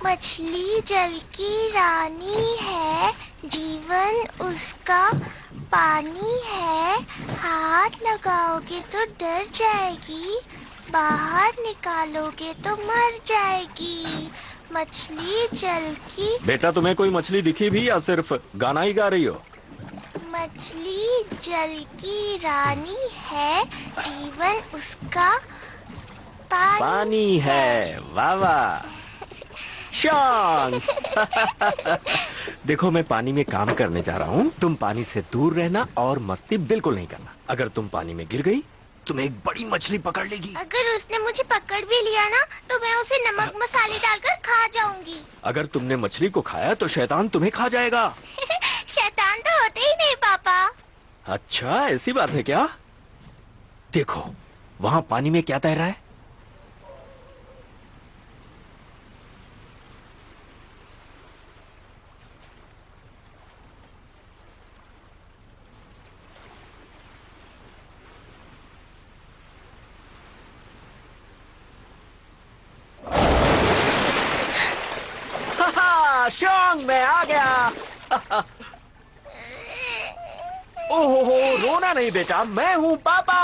मछली जल की रानी है, जीवन उसका पानी है। हाथ लगाओगे तो डर जाएगी, बाहर निकालोगे तो मर जाएगी। मछली जल की। बेटा, तुम्हें कोई मछली दिखी भी या सिर्फ गाना ही गा रही हो? मछली जल की रानी है, जीवन उसका पानी है। वाह वाह शांत। देखो, मैं पानी में काम करने जा रहा हूँ। तुम पानी से दूर रहना और मस्ती बिल्कुल नहीं करना। अगर तुम पानी में गिर गई, तुम्हें एक बड़ी मछली पकड़ लेगी। अगर उसने मुझे पकड़ भी लिया ना, तो मैं उसे नमक मसाले डालकर खा जाऊंगी। अगर तुमने मछली को खाया तो शैतान तुम्हें खा जाएगा। शैतान तो होते ही नहीं पापा। अच्छा, ऐसी बात है क्या? देखो, वहाँ पानी में क्या तैर रहा है? शोंग, मैं आ गया। ओहो, रोना नहीं बेटा, मैं हूँ पापा।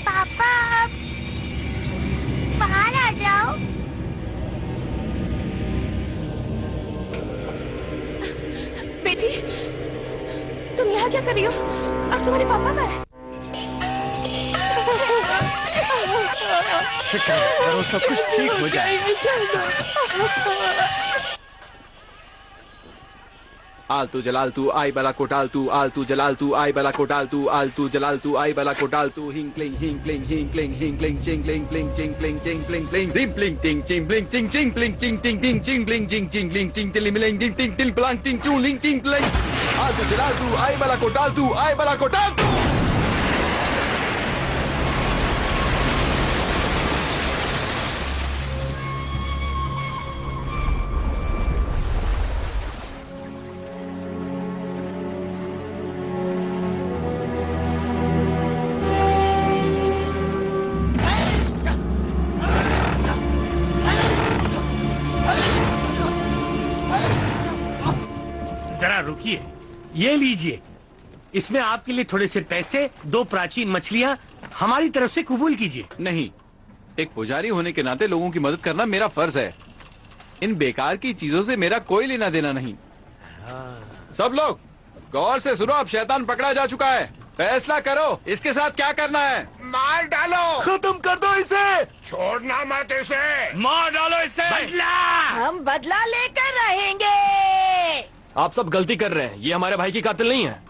पापा, बाहर आ जाओ। बेटी, तुम यहाँ क्या कर रही हो? और तुम्हारे पापा कहाँ हैं? फिक्र मत करो, सब कुछ ठीक हो जाएगा। आलतू जलालतू आई बला कोटालतू, आलतू जलालतू आई बला कोटालतू, आलतू जलालतू आई बला कोटालतू, हिंक्लिंग हिंक्लिंग हिंक्लिंग हिंक्लिंग चिंगलिंग प्लिंग चिंगलिंग चिंगलिंग प्लिंग रिंप्लिंग टिंग चिंगलिंग चिंग चिंगलिंग चिंग टिंग टिंग चिंगलिंग चिंग चिंगलिंग टिंग टिलिमिलिंग टिंग टिंग टिल ब्लांग टिंग चूलिंग चिंगलिंग। आलतू जलालतू आई बला कोटालतू, आई बला कोटालतू। जरा रुकिए, ये लीजिए। इसमें आपके लिए थोड़े से पैसे, 2 प्राचीन मछलियां हमारी तरफ से कबूल कीजिए। नहीं, एक पुजारी होने के नाते लोगों की मदद करना मेरा फर्ज है। इन बेकार की चीजों से मेरा कोई लेना देना नहीं। सब लोग गौर से सुनो, अब शैतान पकड़ा जा चुका है। फैसला करो, इसके साथ क्या करना है। मार डालो, खत्म कर दो इसे। छोड़ना मत इसे। मार डालो इसे। बदला। हम बदला लेकर रहेंगे। आप सब गलती कर रहे हैं, ये हमारे भाई की कातिल नहीं है।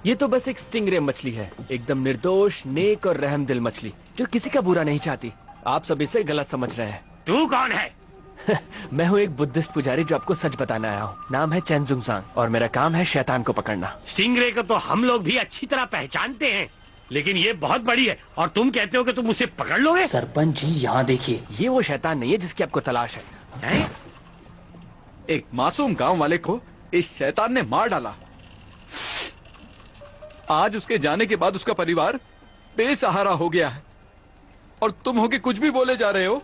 ये तो बस एक स्टिंगरे मछली है, एकदम निर्दोष, नेक और रहमदिल मछली जो किसी का बुरा नहीं चाहती। आप सब इसे गलत समझ रहे हैं। तू कौन है? मैं हूँ एक बुद्धिस्ट पुजारी जो आपको सच बताने आया हूँ। नाम है चेन जुंगसांग और मेरा काम है शैतान को पकड़ना। स्टिंगरे को तो हम लोग भी अच्छी तरह पहचानते हैं, लेकिन ये बहुत बड़ी है और तुम कहते हो कि तुम उसे पकड़ लोगे? सरपंच जी, यहाँ देखिए। ये वो शैतान नहीं है जिसकी आपको तलाश है। एक मासूम गांव वाले को इस शैतान ने मार डाला। आज उसके जाने के बाद उसका परिवार बेसहारा हो गया है और तुम हो के कुछ भी बोले जा रहे हो।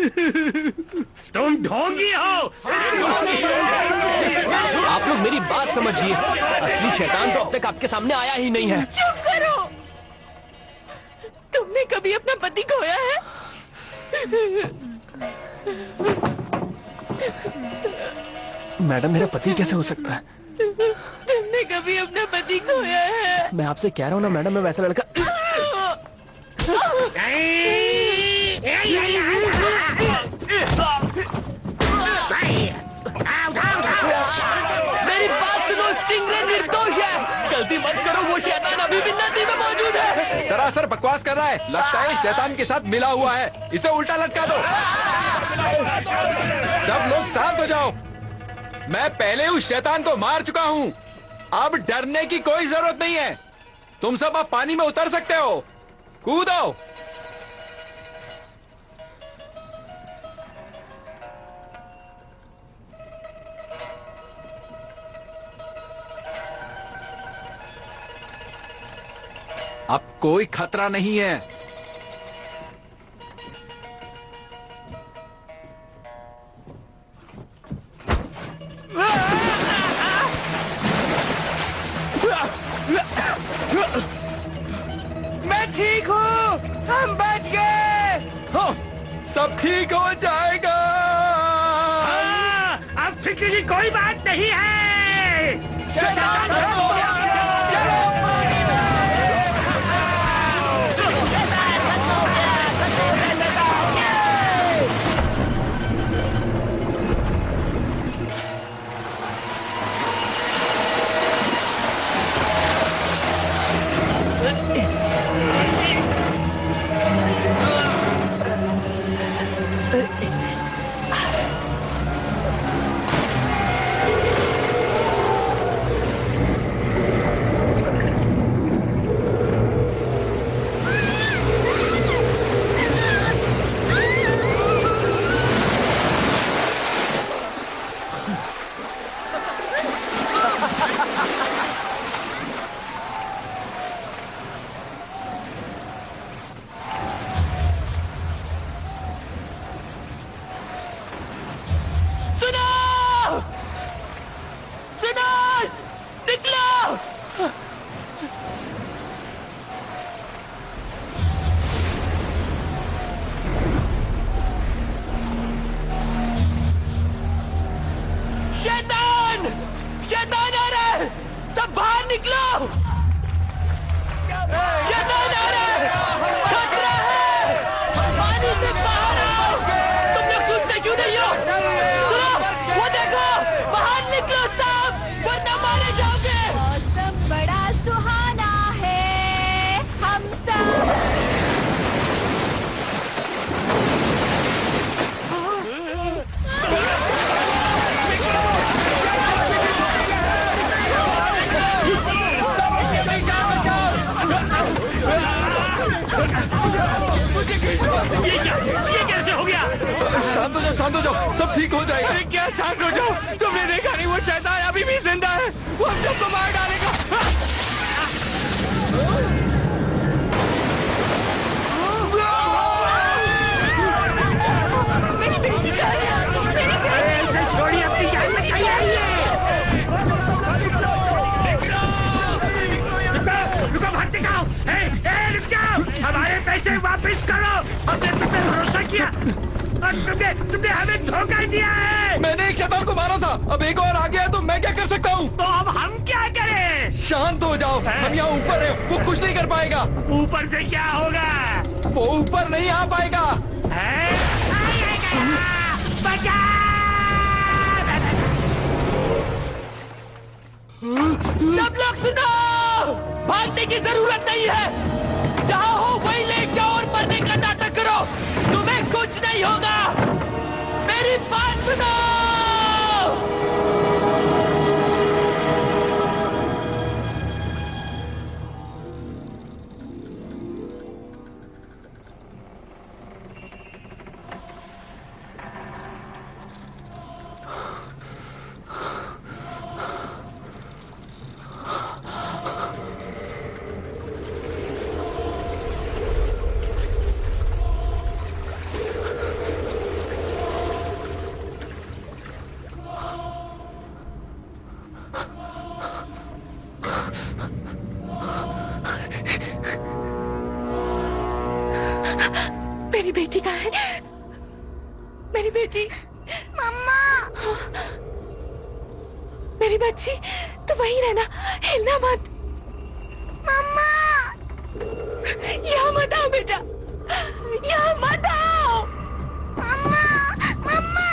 तुम ढोंगी हो। आप लोग मेरी बात समझिए, असली शैतान तो अब तक आपके सामने आया ही नहीं है। चुप करो। तुमने कभी अपना पति खोया है? मैडम, मेरा पति कैसे हो सकता है? तुमने कभी अपना पति खोया है? मैं आपसे कह रहा हूँ ना मैडम, मैं वैसा लड़का। मेरी बात सुनो, स्टिंगरे निर्दोष है। गलती मत करो, वो शैतान अभी भी नदी में मौजूद है। सरासर बकवास कर रहा है, लगता है शैतान के साथ मिला हुआ है। इसे उल्टा लटका दो। सब लोग शांत हो जाओ। मैं पहले उस शैतान को मार चुका हूँ। अब डरने की कोई जरूरत नहीं है। तुम सब अब पानी में उतर सकते हो। कूदो। अब कोई खतरा नहीं है। मैं ठीक हूँ, हम बच गए। हाँ, सब ठीक हो जाएगा। हाँ, अब फिक्र की कोई बात नहीं है। शैतान खत्म हो गया। शैतान आ रहा है, सब बाहर निकलो। शैतान आ रहा है, खतरा है, पानी से बाहर आओ। तुम लोग सुनते क्यों नहीं हो? सुनो, वो देखो, बाहर निकलो सब, वरना मारे जाओगे। मौसम बड़ा सुहाना है, हम सब ये कैसे हो गया? शांत हो जाओ, सब ठीक हो जाएगा। अरे क्या शांत हो जाओ, तुमने देखा नहीं वो शैतान अभी भी जिंदा है, वो हम सबको मार डालेगा। मेरी बेटी कहाँ है? मेरी बेटी। इसे छोड़िए, अपनी जान बचाइए। रुको, भागते कहाँ हो? रुक जाओ, हमारे पैसे वापस करो। हमने तुम पे भरोसा किया और तुमने हमें धोखा दिया है। मैंने एक शैतान को मारा था, अब एक और आ गया है तो मैं क्या कर सकता हूँ? तो अब हम क्या करें? शांत हो जाओ, हम यहाँ ऊपर हैं, वो कुछ नहीं कर पाएगा। ऊपर से क्या होगा? वो ऊपर नहीं आ पाएगा। है? बचा! सब लोग सुनो, भागने की जरूरत नहीं है, जहाँ हो वहीं लेट जाओ और मरने का नाटक करो, तुम्हें कुछ नहीं होगा। मेरी बात सुनो। मेरी बेटी कहाँ है? मेरी बेटी। मम्मा। मेरी बच्ची, तू वहीं रहना, हिलना मत। मम्मा। यहाँ मत आओ बेटा, यहाँ मत आओ। मम्मा। मम्मा।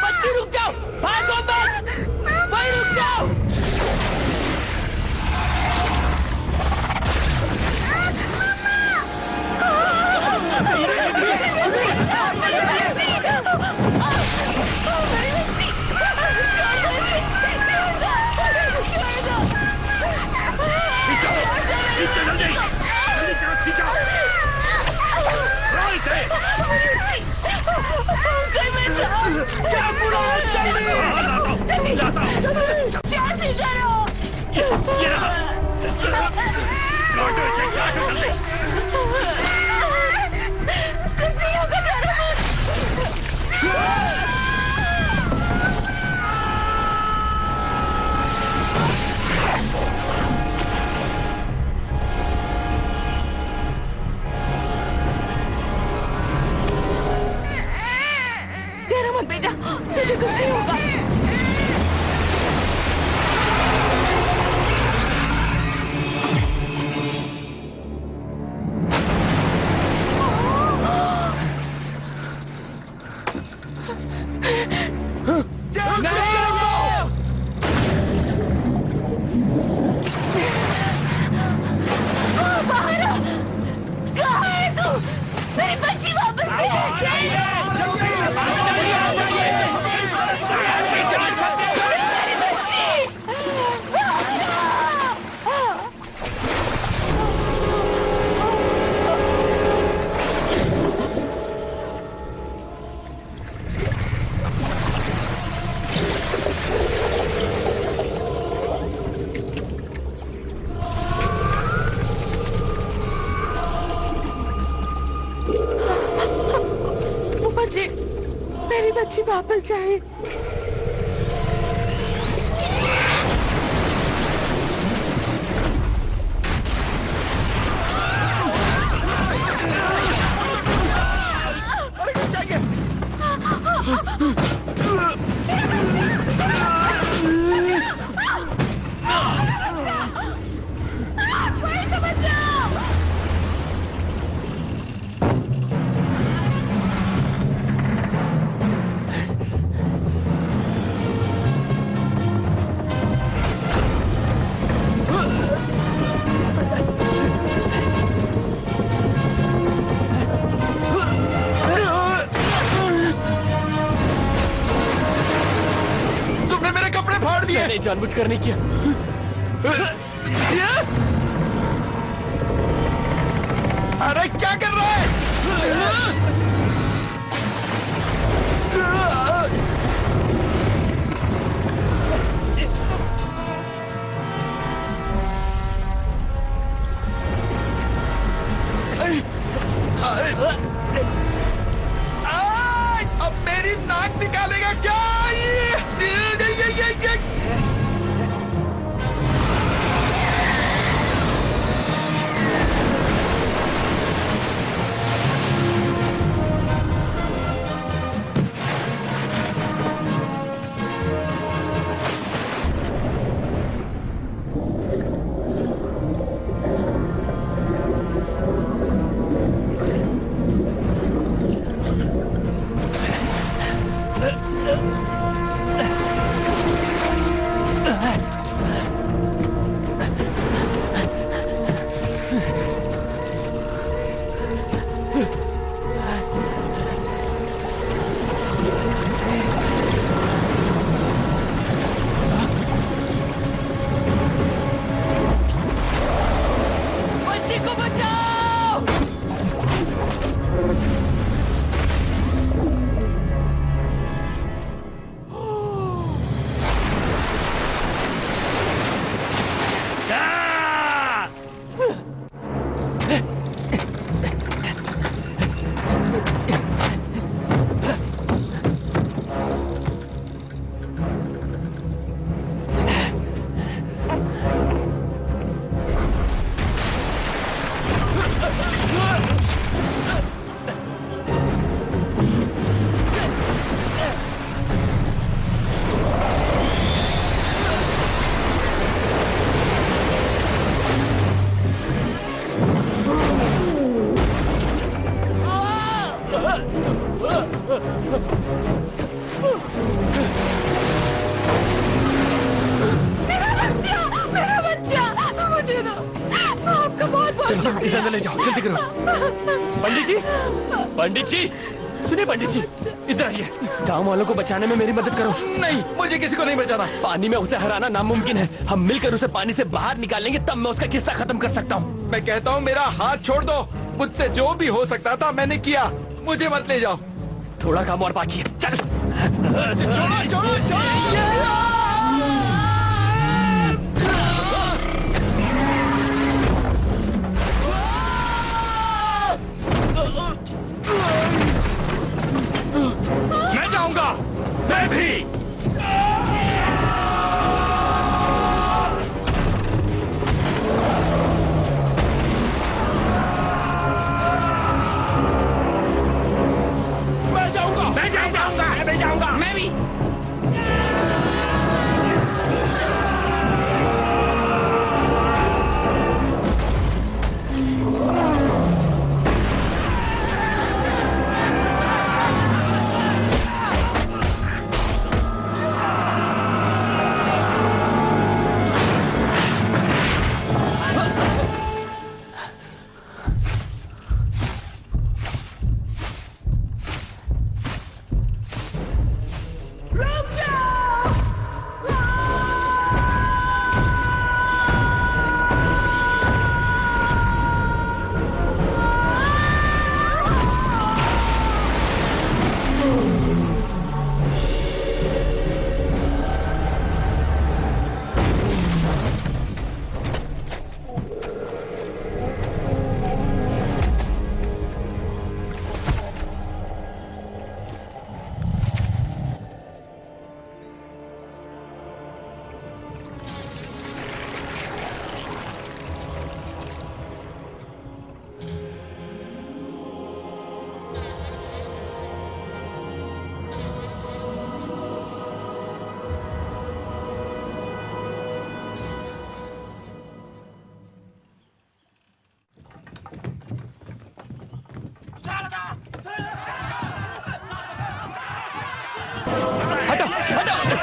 बच्ची रुक जाओ, भागो मत, वहीं रुक जाओ। डरो मत बेटा, तुझे कुछ नहीं होगा। मुझे मेरी बच्ची वापस जाए। मैंने जानबूझकर नहीं किया। अरे क्या कर रहा है? अब मेरी नाक निकालेगा क्या? चलो इसे अंदर ले जाओ, जल्दी करो। पंडित जी, पंडित जी, सुनिए पंडित जी, इधर आइए। गांव वालों को बचाने में मेरी मदद करो। नहीं, मुझे किसी को नहीं बचाना। पानी में उसे हराना नामुमकिन है। हम मिलकर उसे पानी से बाहर निकालेंगे, तब मैं उसका किस्सा खत्म कर सकता हूँ। मैं कहता हूँ मेरा हाथ छोड़ दो। मुझसे जो भी हो सकता था मैंने किया, मुझे मत ले जाओ। थोड़ा काम और बाकी है, चल। छोड़ो छोड़ो छोड़ो। मैं जाऊंगा, मैं भी। मैं जाऊंगा, मैं भी।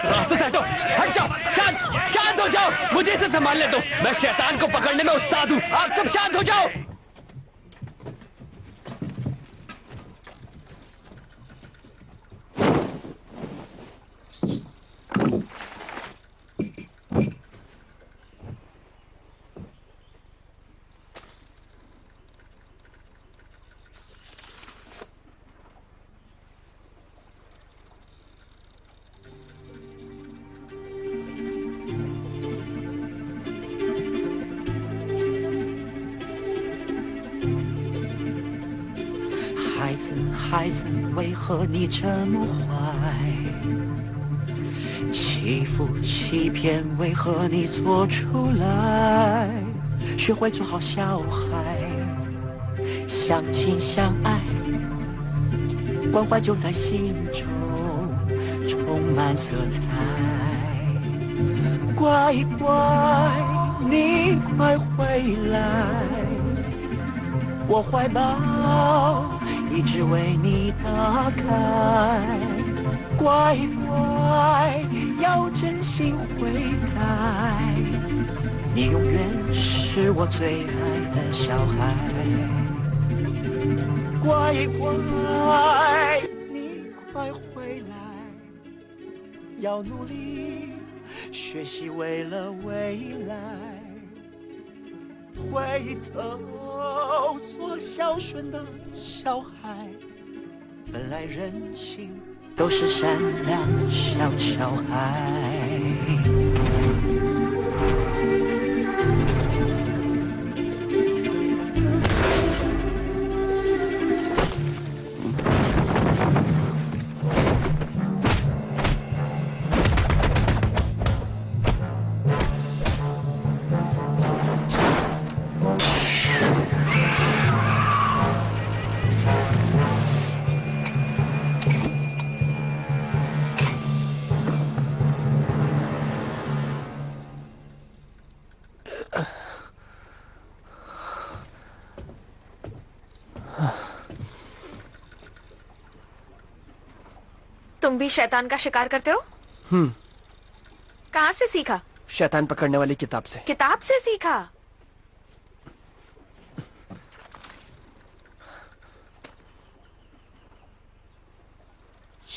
रास्ते से हटो, हट जाओ, शांत हो जाओ। मुझे इसे संभालने दो, मैं शैतान को पकड़ने में उस्ताद हूँ। आप सब शांत हो जाओ।孩子，为何你这么坏？欺负欺骗，为何你做出来？学会做好小孩，相亲相爱，关怀就在心中充满色彩。乖乖，你快回来，我怀抱一直为你打开，乖乖，要真心悔改，你永远是我最爱的小孩。乖乖，你快回来，要努力学习，为了未来。回头做孝顺的小孩，本来人性都是善良小孩。तुम भी शैतान का शिकार करते हो? कहाँ से सीखा? शैतान पकड़ने वाली किताब से। किताब से सीखा?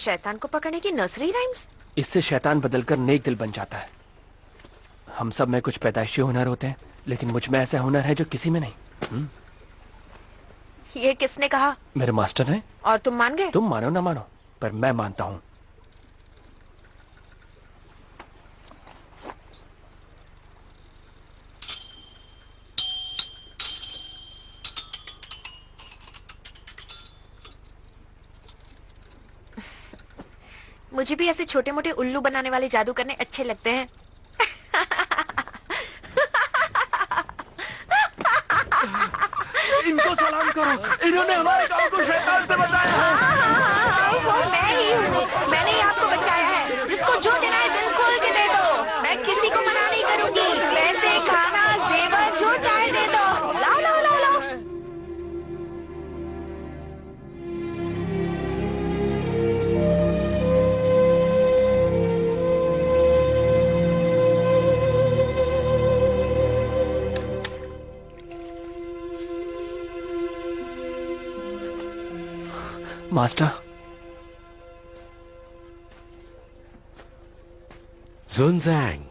शैतान को पकड़ने की नर्सरी राइम्स? इससे शैतान बदलकर नेक दिल बन जाता है। हम सब में कुछ पैदाइशी हुनर होते हैं, लेकिन मुझ में ऐसा हुनर है जो किसी में नहीं। ये किसने कहा? मेरे मास्टर ने। और तुम मान गए? तुम मानो ना मानो, पर मैं मानता हूँ। मुझे भी ऐसे छोटे मोटे उल्लू बनाने वाले जादू करने अच्छे लगते हैं। इनको सलाम करो, इन्होंने हमारे गांव को शैतान से बचाया है। वो मैं ही हूँ, मैंने ही आपको बचाया है। जिसको जो देना है दिल खोल के दे दो। मैं किसी को मना नहीं करूंगी। पैसे, खाना, जेवर जो चाहे दे दो। लाओ लाओ लाओ लाओ। मास्टर, जुनजैंग,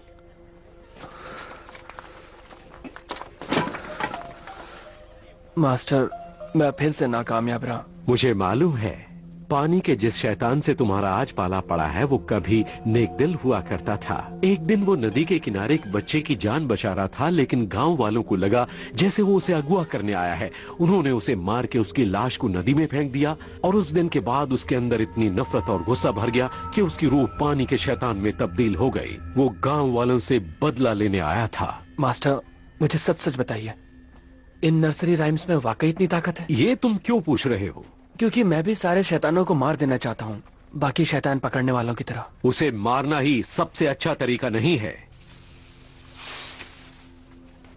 मास्टर, मैं फिर से नाकामयाब रहा। मुझे मालूम है पानी के जिस शैतान से तुम्हारा आज पाला पड़ा है वो कभी नेक दिल हुआ करता था। एक दिन वो नदी के किनारे एक बच्चे की जान बचा रहा था, लेकिन गांव वालों को लगा जैसे वो उसे अगवा करने आया है। उन्होंने उसे मार के उसकी लाश को नदी में फेंक दिया और उस दिन के बाद उसके अंदर इतनी नफरत और गुस्सा भर गया कि उसकी रूह पानी के शैतान में तब्दील हो गई। वो गाँव वालों से बदला लेने आया था। मास्टर, मुझे सच सच बताइए, इन नर्सरी राइम्स में वाकई इतनी ताकत है? ये तुम क्यों पूछ रहे हो? क्योंकि मैं भी सारे शैतानों को मार देना चाहता हूँ, बाकी शैतान पकड़ने वालों की तरह। उसे मारना ही सबसे अच्छा तरीका नहीं है।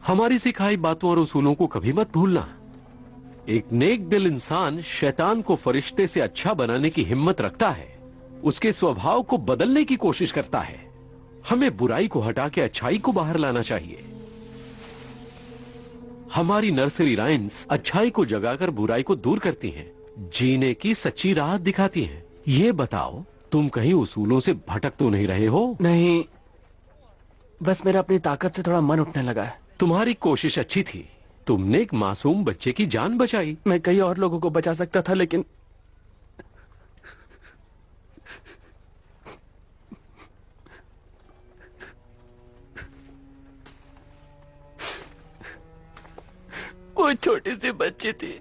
हमारी सिखाई बातों और उसूलों को कभी मत भूलना। एक नेक दिल इंसान शैतान को फरिश्ते से अच्छा बनाने की हिम्मत रखता है, उसके स्वभाव को बदलने की कोशिश करता है। हमें बुराई को हटा के अच्छाई को बाहर लाना चाहिए। हमारी नर्सरी राइम्स अच्छाई को जगाकर बुराई को दूर करती हैं, जीने की सच्ची राह दिखाती हैं। ये बताओ, तुम कहीं उसूलों से भटक तो नहीं रहे हो? नहीं, बस मेरा अपनी ताकत से थोड़ा मन उठने लगा है। तुम्हारी कोशिश अच्छी थी, तुमने एक मासूम बच्चे की जान बचाई। मैं कई और लोगों को बचा सकता था, लेकिन वो छोटी सी बच्ची थी।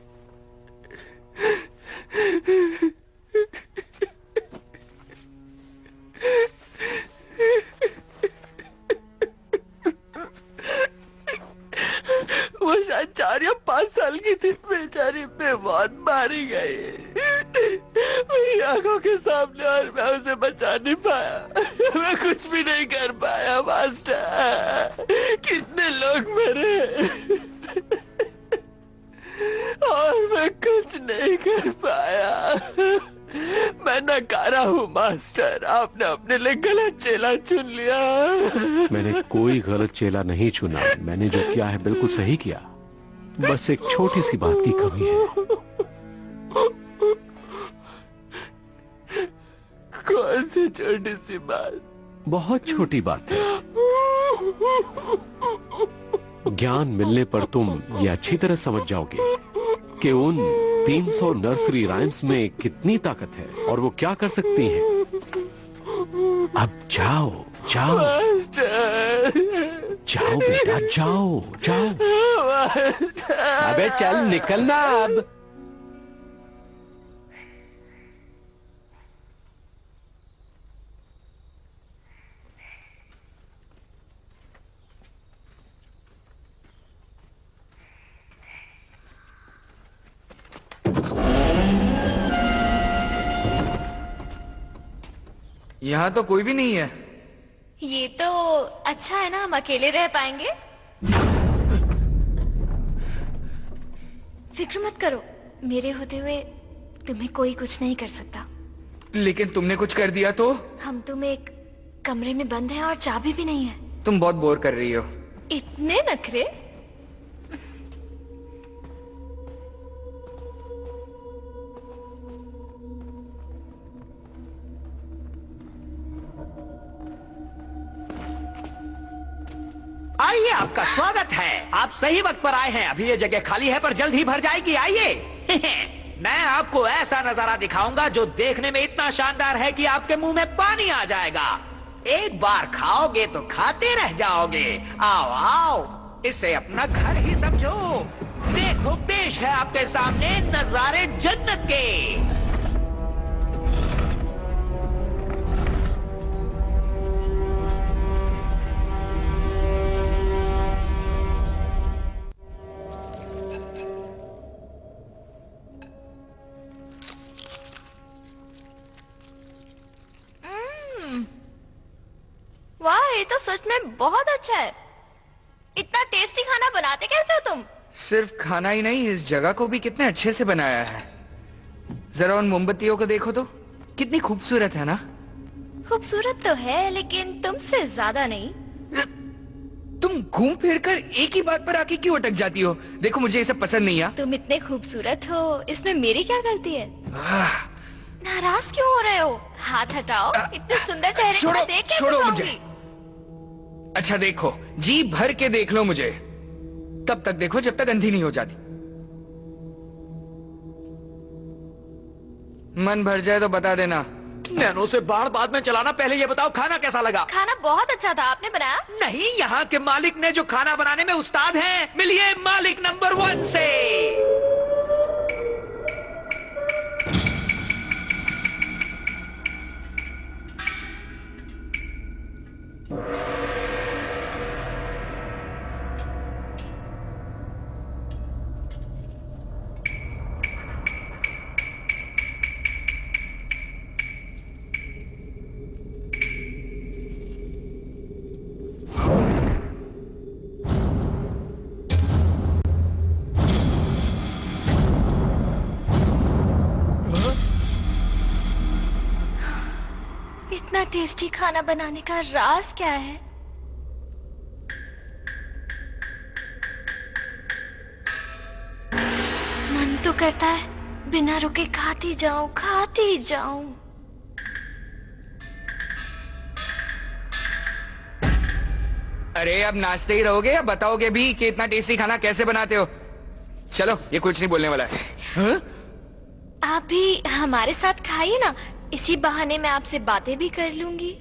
वो शायद 4 या 5 साल की थी। बेचारी बहुत मारी गई मेरी आंखों के सामने, और मैं उसे बचा नहीं पाया। मैं कुछ भी नहीं कर पाया मास्टर। कितने लोग मरे और मैं कुछ नहीं कर पाया। मैं नकारा हूँ मास्टर, आपने अपने लिए गलत चेला चुन लिया। मैंने कोई गलत चेला नहीं चुना। मैंने जो किया है बिल्कुल सही किया। बस एक छोटी सी बात की कमी है। कौन सी छोटी सी बात? बहुत छोटी बात है। ज्ञान मिलने पर तुम ये अच्छी तरह समझ जाओगे कि उन 300 नर्सरी राइम्स में कितनी ताकत है और वो क्या कर सकती हैं। अब जाओ जाओ जाओ बेटा, जाओ जाओ। अबे चल, निकलना अब। यहाँ तो कोई भी नहीं है। ये तो अच्छा है ना, हम अकेले रह पाएंगे। फिक्र मत करो, मेरे होते हुए तुम्हें कोई कुछ नहीं कर सकता। लेकिन तुमने कुछ कर दिया तो? हम तुम एक कमरे में बंद हैं और चाबी भी नहीं है। तुम बहुत बोर कर रही हो। इतने नखरे? स्वागत है। आप सही वक्त पर आए हैं। अभी ये जगह खाली है पर जल्द ही भर जाएगी। आइए। मैं आपको ऐसा नजारा दिखाऊंगा जो देखने में इतना शानदार है कि आपके मुंह में पानी आ जाएगा। एक बार खाओगे तो खाते रह जाओगे। आओ आओ, इसे अपना घर ही समझो। देखो, पेश है आपके सामने नजारे जन्नत के। वाह, ये तो सच में बहुत अच्छा है। इतना टेस्टी खाना बनाते कैसे हो तुम? सिर्फ खाना ही नहीं, इस जगह को भी कितने अच्छे से बनाया है। जरा उन मोमबत्तियों को देखो तो, कितनी खूबसूरत है ना। खूबसूरत तो है लेकिन तुमसे ज्यादा नहीं। तुम घूम फिर कर एक ही बात पर आके क्यों अटक जाती हो? देखो, मुझे ये सब पसंद नहीं है। तुम इतने खूबसूरत हो, इसमें मेरी क्या गलती है? नाराज क्यों हो रहे हो? हाथ हटाओ। इतने सुंदर चेहरे को मैं देख कैसे छोड़ो पाऊंगी? मुझे। अच्छा देखो, जी भर के देख लो मुझे। तब तक देखो जब तक अंधी नहीं हो जाती। मन भर जाए तो बता देना। नैनो से बाढ़ बाद में चलाना। पहले ये बताओ, खाना कैसा लगा? खाना बहुत अच्छा था। आपने बनाया? नहीं, यहाँ के मालिक ने जो खाना बनाने में उस्ताद हैं। मिलिए मालिक नंबर 1 से। इतना टेस्टी खाना बनाने का राज क्या है? मन तो करता है बिना रुके खाती जाऊं, खाती जाऊं। अरे अब नाचते ही रहोगे या बताओगे भी कि इतना टेस्टी खाना कैसे बनाते हो? चलो, ये कुछ नहीं बोलने वाला है। हाँ? आप भी हमारे साथ खाइए ना, इसी बहाने मैं आपसे बातें भी कर लूंगी।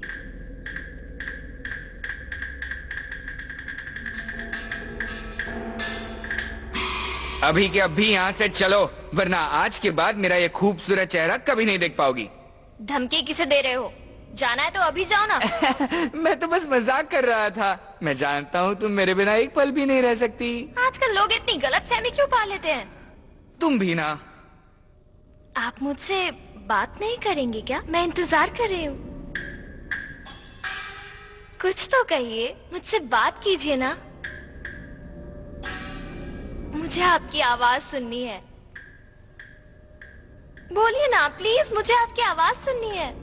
अभी के अभी यहाँ से चलो, वरना आज के बाद मेरा ये खूबसूरत चेहरा कभी नहीं देख पाओगी। धमकी किसे दे रहे हो? जाना है तो अभी जाओ ना। मैं तो बस मजाक कर रहा था। मैं जानता हूँ तुम मेरे बिना एक पल भी नहीं रह सकती। आजकल लोग इतनी गलतफहमी क्यों पा लेते हैं? तुम भी ना। आप मुझसे बात नहीं करेंगे क्या? मैं इंतजार कर रही हूँ। कुछ तो कहिए, मुझसे बात कीजिए ना। मुझे आपकी आवाज सुननी है। बोलिए ना प्लीज, मुझे आपकी आवाज सुननी है।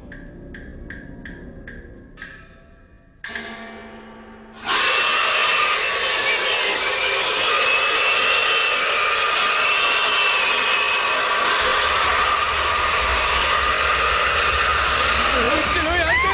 चलो यहाँ से।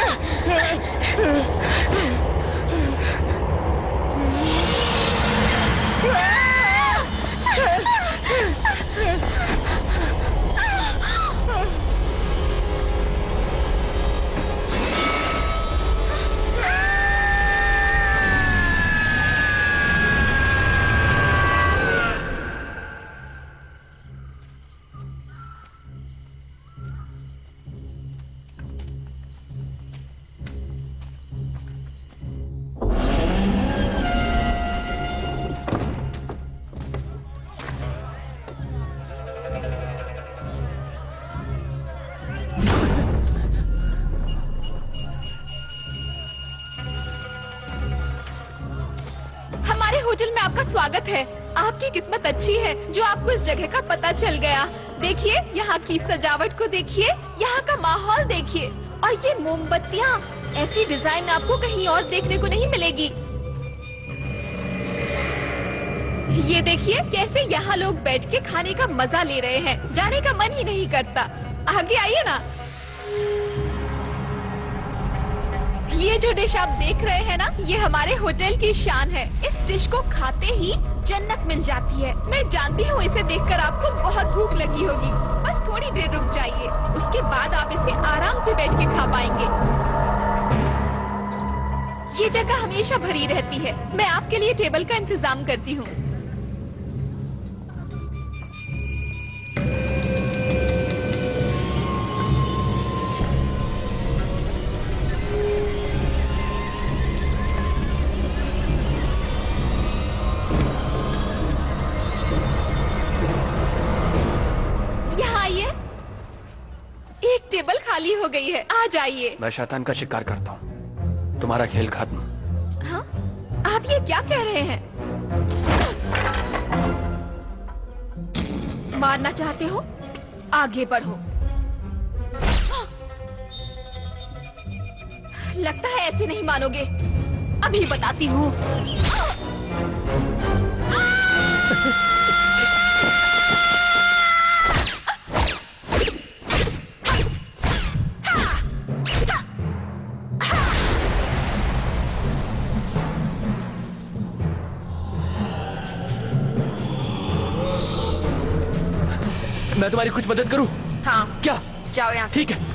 होटल में आपका स्वागत है। आपकी किस्मत अच्छी है जो आपको इस जगह का पता चल गया। देखिए, यहाँ की सजावट को देखिए, यहाँ का माहौल देखिए, और ये मोमबत्तियाँ, ऐसी डिजाइन आपको कहीं और देखने को नहीं मिलेगी। ये देखिए कैसे यहाँ लोग बैठ के खाने का मजा ले रहे हैं। जाने का मन ही नहीं करता। आगे आइए ना। ये जो डिश आप देख रहे हैं ना, ये हमारे होटल की शान है। इस डिश को खाते ही जन्नत मिल जाती है। मैं जानती हूँ इसे देखकर आपको बहुत भूख लगी होगी। बस थोड़ी देर रुक जाइए, उसके बाद आप इसे आराम से बैठ के खा पाएंगे। ये जगह हमेशा भरी रहती है। मैं आपके लिए टेबल का इंतजाम करती हूँ। एक टेबल खाली हो गई है, आ जाइए। मैं शैतान का शिकार करता हूँ, तुम्हारा खेल खत्म। हाँ? आप ये क्या कह रहे हैं? मारना चाहते हो? आगे बढ़ो। लगता है ऐसे नहीं मानोगे। अभी बताती हूँ। मैं तुम्हारी कुछ मदद करूं? हाँ। क्या? जाओ यहाँ से। ठीक है।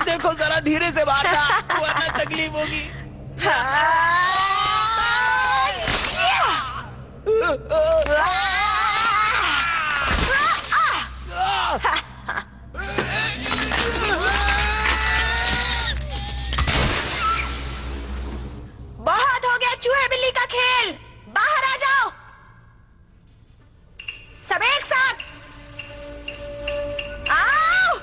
देखो जरा धीरे से मारना, वरना तकलीफ होगी। बहुत हो गया चूहे बिल्ली का खेल, बाहर आ जाओ सब एक साथ। आओ।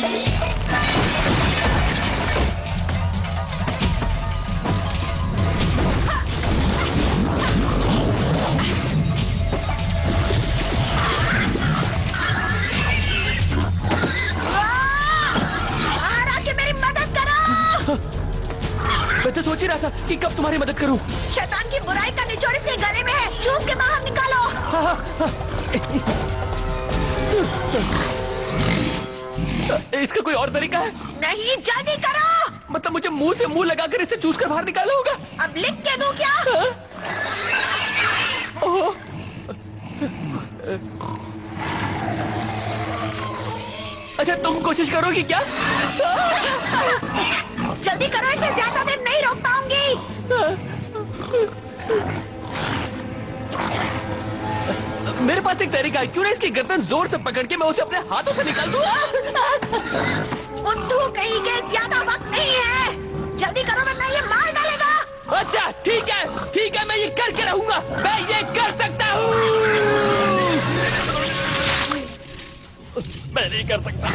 बाहर आके मेरी मदद करो। मैं तो सोच ही रहा था कि कब तुम्हारी मदद करूं। शैतान की बुराई का निचोड़ इसके गले में है, चूस के बाहर निकालो। इसका कोई और तरीका है? नहीं, जल्दी करो। मतलब मुझे मुंह से मुंह लगाकर इसे चूस कर बाहर निकालना होगा? अब लिख के दूं क्या? ओह, अच्छा तुम कोशिश करोगी क्या? जल्दी करो, इसे ज्यादा देर नहीं रोक पाऊंगी। मेरे पास एक तरीका है, क्यों ना इसकी गर्दन जोर से पकड़ के मैं उसे अपने हाथों से निकाल दूं? बुद्धू कहीं के, ज्यादा वक्त नहीं है, जल्दी करो वरना ये मार डालेगा। अच्छा ठीक है, मैं ये करके रहूंगा, मैं ये कर सकता हूँ। मैं नहीं कर सकता।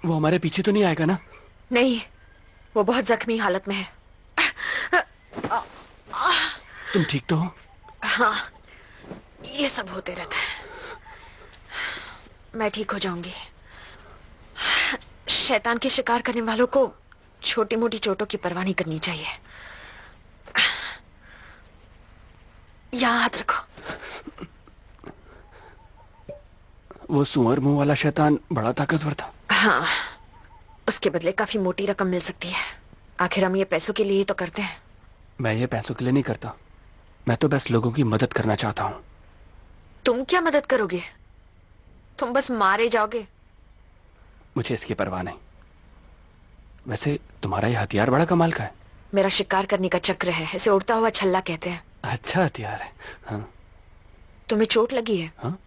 वो हमारे पीछे तो नहीं आएगा ना? नहीं, वो बहुत जख्मी हालत में है। तुम ठीक तो हो? हाँ, ये सब होते रहता है, मैं ठीक हो जाऊंगी। शैतान के शिकार करने वालों को छोटी मोटी चोटों की परवाह नहीं करनी चाहिए। यहाँ हाथ रखो। वो सुअर मुंह वाला शैतान बड़ा ताकतवर था। हाँ, उसके बदले काफी मोटी रकम मिल सकती है। आखिर हम ये पैसों के लिए ही तो करते हैं। मैं ये पैसों के लिए नहीं करता, मैं तो बस लोगों की मदद करना चाहता हूँ। तुम क्या मदद करोगे? तुम बस मारे जाओगे। मुझे इसकी परवाह नहीं। वैसे तुम्हारा ये हथियार बड़ा कमाल का है। मेरा शिकार करने का चक्र है, इसे उड़ता हुआ छल्ला कहते हैं। अच्छा हथियार है। हाँ। तुम्हें चोट लगी है? हाँ?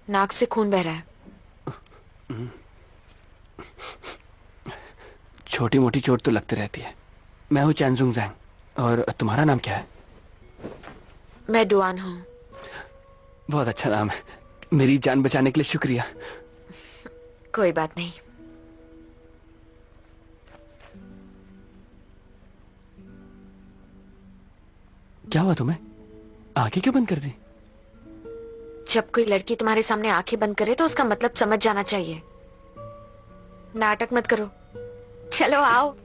नाक से खून बह रहा है। छोटी मोटी चोट तो लगती रहती है। मैं हूँ चैनजुंग जैंग। और तुम्हारा नाम क्या है? मैं डुआन हूँ। बहुत अच्छा नाम है। मेरी जान बचाने के लिए शुक्रिया। कोई बात नहीं। क्या हुआ तुम्हें? आंखें क्यों बंद कर दी? जब कोई लड़की तुम्हारे सामने आंखें बंद करे तो उसका मतलब समझ जाना चाहिए। नाटक मत करो, चलो आओ।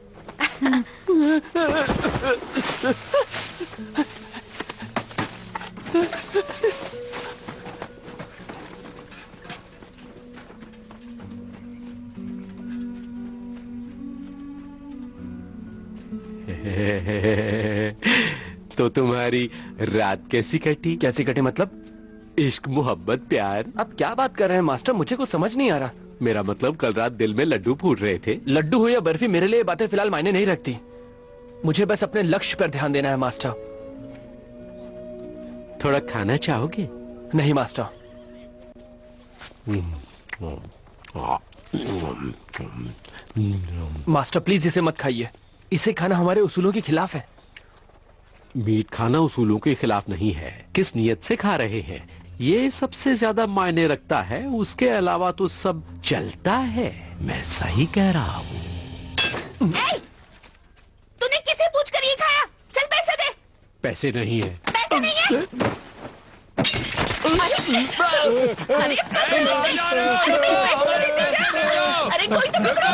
तो तुम्हारी रात कैसी कटी? कैसी कटी मतलब? इश्क, मोहब्बत, प्यार। अब क्या बात कर रहे हैं मास्टर? मुझे कुछ समझ नहीं आ रहा। मेरा मतलब कल रात दिल में लड्डू फूट रहे थे। लड्डू हो या बर्फी, मेरे लिए बातें फिलहाल मायने नहीं रखती। मुझे बस अपने लक्ष्य पर ध्यान देना है मास्टर। थोड़ा खाना चाहोगे? नहीं मास्टर। मास्टर प्लीज इसे मत खाइए। इसे खाना हमारे उसूलों के खिलाफ है। मीट खाना उसूलों के खिलाफ नहीं है। किस नियत से खा रहे हैं, ये सबसे ज्यादा मायने रखता है। उसके अलावा तो सब चलता है। मैं सही कह रहा हूँ। तूने किसे पूछकर ये खाया? चल पैसे दे। पैसे नहीं है। पैसे नहीं है? अरे अरे कोई तो पकड़ो।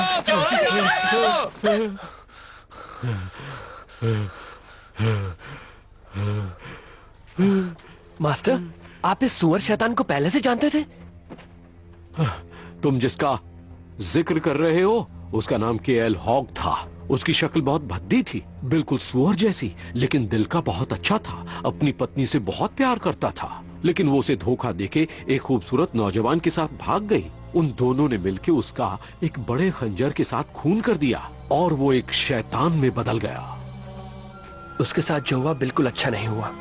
मास्टर, आप इस सुअर शैतान को पहले से जानते थे? तुम जिसका जिक्र कर रहे हो उसका नाम केएल हॉग था। उसकी शक्ल बहुत भद्दी थी, बिल्कुल सुअर जैसी, लेकिन दिल का बहुत अच्छा था। अपनी पत्नी से बहुत प्यार करता था, लेकिन वो उसे धोखा देके एक खूबसूरत नौजवान के साथ भाग गई। उन दोनों ने मिलकर उसका एक बड़े खंजर के साथ खून कर दिया और वो एक शैतान में बदल गया। उसके साथ जो हुआ बिल्कुल अच्छा नहीं हुआ।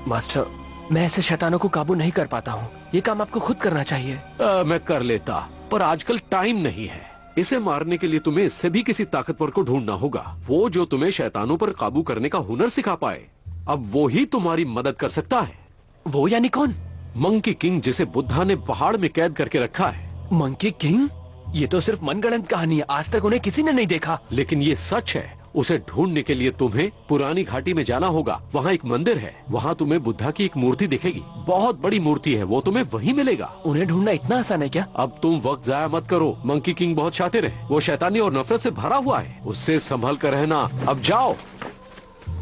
मास्टर, मैं ऐसे शैतानों को काबू नहीं कर पाता हूँ। ये काम आपको खुद करना चाहिए। मैं कर लेता, पर आजकल टाइम नहीं है। इसे मारने के लिए तुम्हें इससे भी किसी ताकतवर को ढूंढना होगा, वो जो तुम्हें शैतानों पर काबू करने का हुनर सिखा पाए। अब वो ही तुम्हारी मदद कर सकता है। वो यानी कौन? मंकी किंग, जिसे बुद्धा ने पहाड़ में कैद करके रखा है। Monkey king? ये तो सिर्फ मनगढ़ंत कहानी है, आज तक उन्हें किसी ने नहीं देखा। लेकिन ये सच है। उसे ढूंढने के लिए तुम्हें पुरानी घाटी में जाना होगा। वहाँ एक मंदिर है, वहाँ तुम्हें बुद्धा की एक मूर्ति दिखेगी। बहुत बड़ी मूर्ति है, वो तुम्हें वहीं मिलेगा। उन्हें ढूंढना इतना आसान है क्या? अब तुम वक्त जाया मत करो। मंकी किंग बहुत शातिर है, वो शैतानी और नफरत से भरा हुआ है। उससे संभल कर रहना। अब जाओ।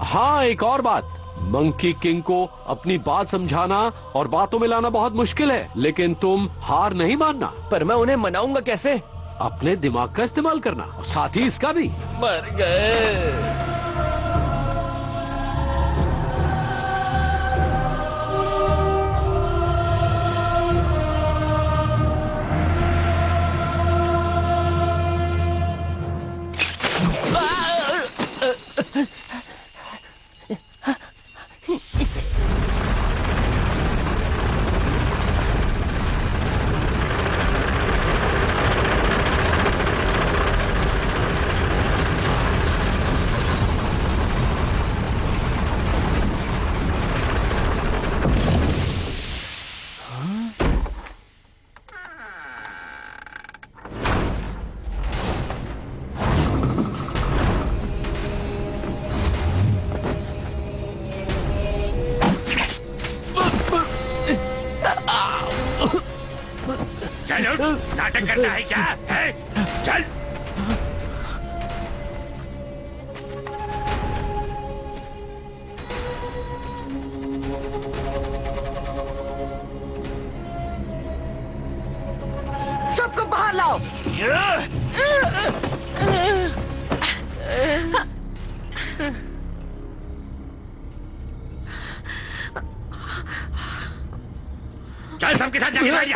हाँ, एक और बात, मंकी किंग को अपनी बात समझाना और बातों में लाना बहुत मुश्किल है, लेकिन तुम हार नहीं मानना। पर मैं उन्हें मनाऊंगा कैसे? अपने दिमाग का इस्तेमाल करना और साथ ही इसका भी। मर गए। नाटक करना है क्या है? चल। सबको बाहर लाओ। चल, सबके साथ जाके लड़िए।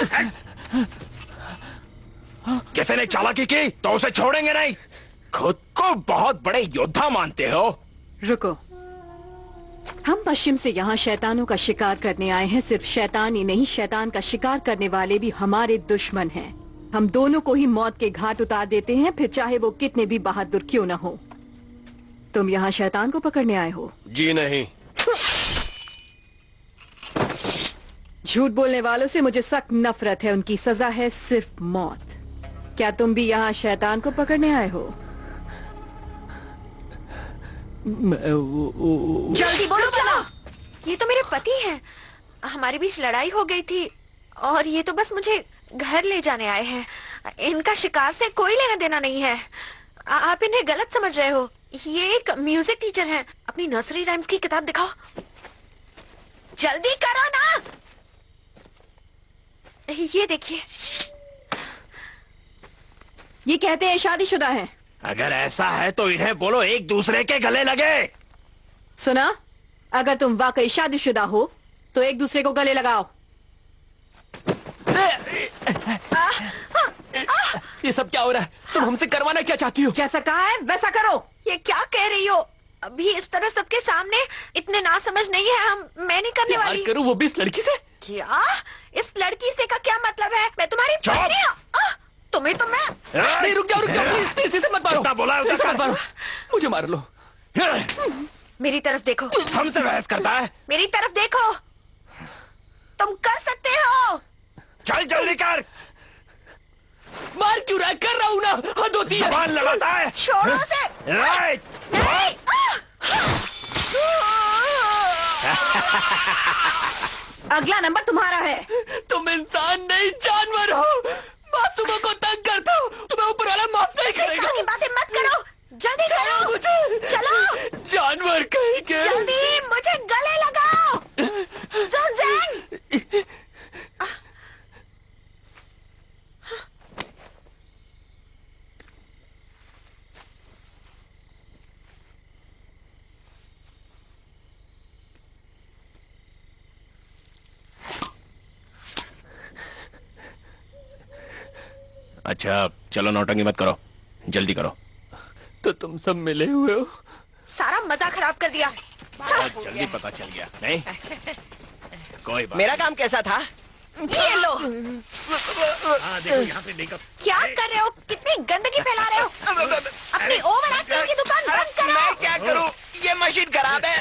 किसी ने चालाकी की तो उसे छोड़ेंगे नहीं। खुद को बहुत बड़े योद्धा मानते हो। रुको, हम पश्चिम से यहाँ शैतानों का शिकार करने आए हैं। सिर्फ शैतान ही नहीं, शैतान का शिकार करने वाले भी हमारे दुश्मन हैं। हम दोनों को ही मौत के घाट उतार देते हैं, फिर चाहे वो कितने भी बहादुर क्यों न हो। तुम यहाँ शैतान को पकड़ने आए हो? जी नहीं। झूठ बोलने वालों से मुझे सख्त नफरत है। उनकी सजा है सिर्फ मौत। क्या तुम भी यहाँ शैतान को पकड़ने आए हो? जल्दी बोलो बना। ये तो मेरे पति हैं। हमारे बीच लड़ाई हो गई थी और ये तो बस मुझे घर ले जाने आए हैं। इनका शिकार से कोई लेना देना नहीं है। आप इन्हें गलत समझ रहे हो। ये एक म्यूजिक टीचर हैं। अपनी नर्सरी राइम्स की किताब दिखाओ। जल्दी करो ना। ये देखिए, ये कहते हैं शादीशुदा हैं। अगर ऐसा है तो इन्हें बोलो एक दूसरे के गले लगे। सुना, अगर तुम वाकई शादीशुदा हो तो एक दूसरे को गले लगाओ। ये सब क्या हो रहा है? तुम हमसे करवाना क्या चाहती हो? जैसा कहा है वैसा करो। ये क्या कह रही हो? अभी इस तरह सबके सामने इतने नासमझ नहीं है हम। मैं नहीं करने वाली। करूं वो भी इस लड़की से? क्या? इस लड़की से का क्या मतलब है? मैं तुम्हारी पत्नी हूं। तुम्हें तो मैं नहीं, रुक जाओ प्लीज, इसे मत मारो। बोला है इसे मत मारो, मुझे मार लो। मेरी तरफ देखो। हमसे बहस करता है। मेरी तरफ देखो, तुम कर सकते हो। चल जल्दी कर। मार क्यों रहा है? कर रहा हूं ना। हद होती है। जबान लगाता है। छोड़ो उसे। राइट। नहीं। अगला नंबर तुम्हारा है। तुम इंसान नहीं जानवर हो। मासूमों को तंग करते हो, तुम्हें ऊपर वाला माफ नहीं करेगा। बेकार की बातें मत करो, जल्दी करो, मुझे चलो जानवर कहीं के। जल्दी मुझे गले लगाओ। सुनजेन। अच्छा चलो, नौटंकी मत करो, जल्दी करो। तो तुम सब मिले हुए हो? सारा मजा खराब कर दिया। बहुत जल्दी पता चल गया। नहीं कोई बात। मेरा काम कैसा था? ये लो। देखो यहाँ पे देखो। क्या कर रहे हो? कितनी गंदगी फैला रहे हो? अपनी ओवर एक्टिंग की दुकान बंद करो। मैं क्या करूं? ये मशीन खराब है।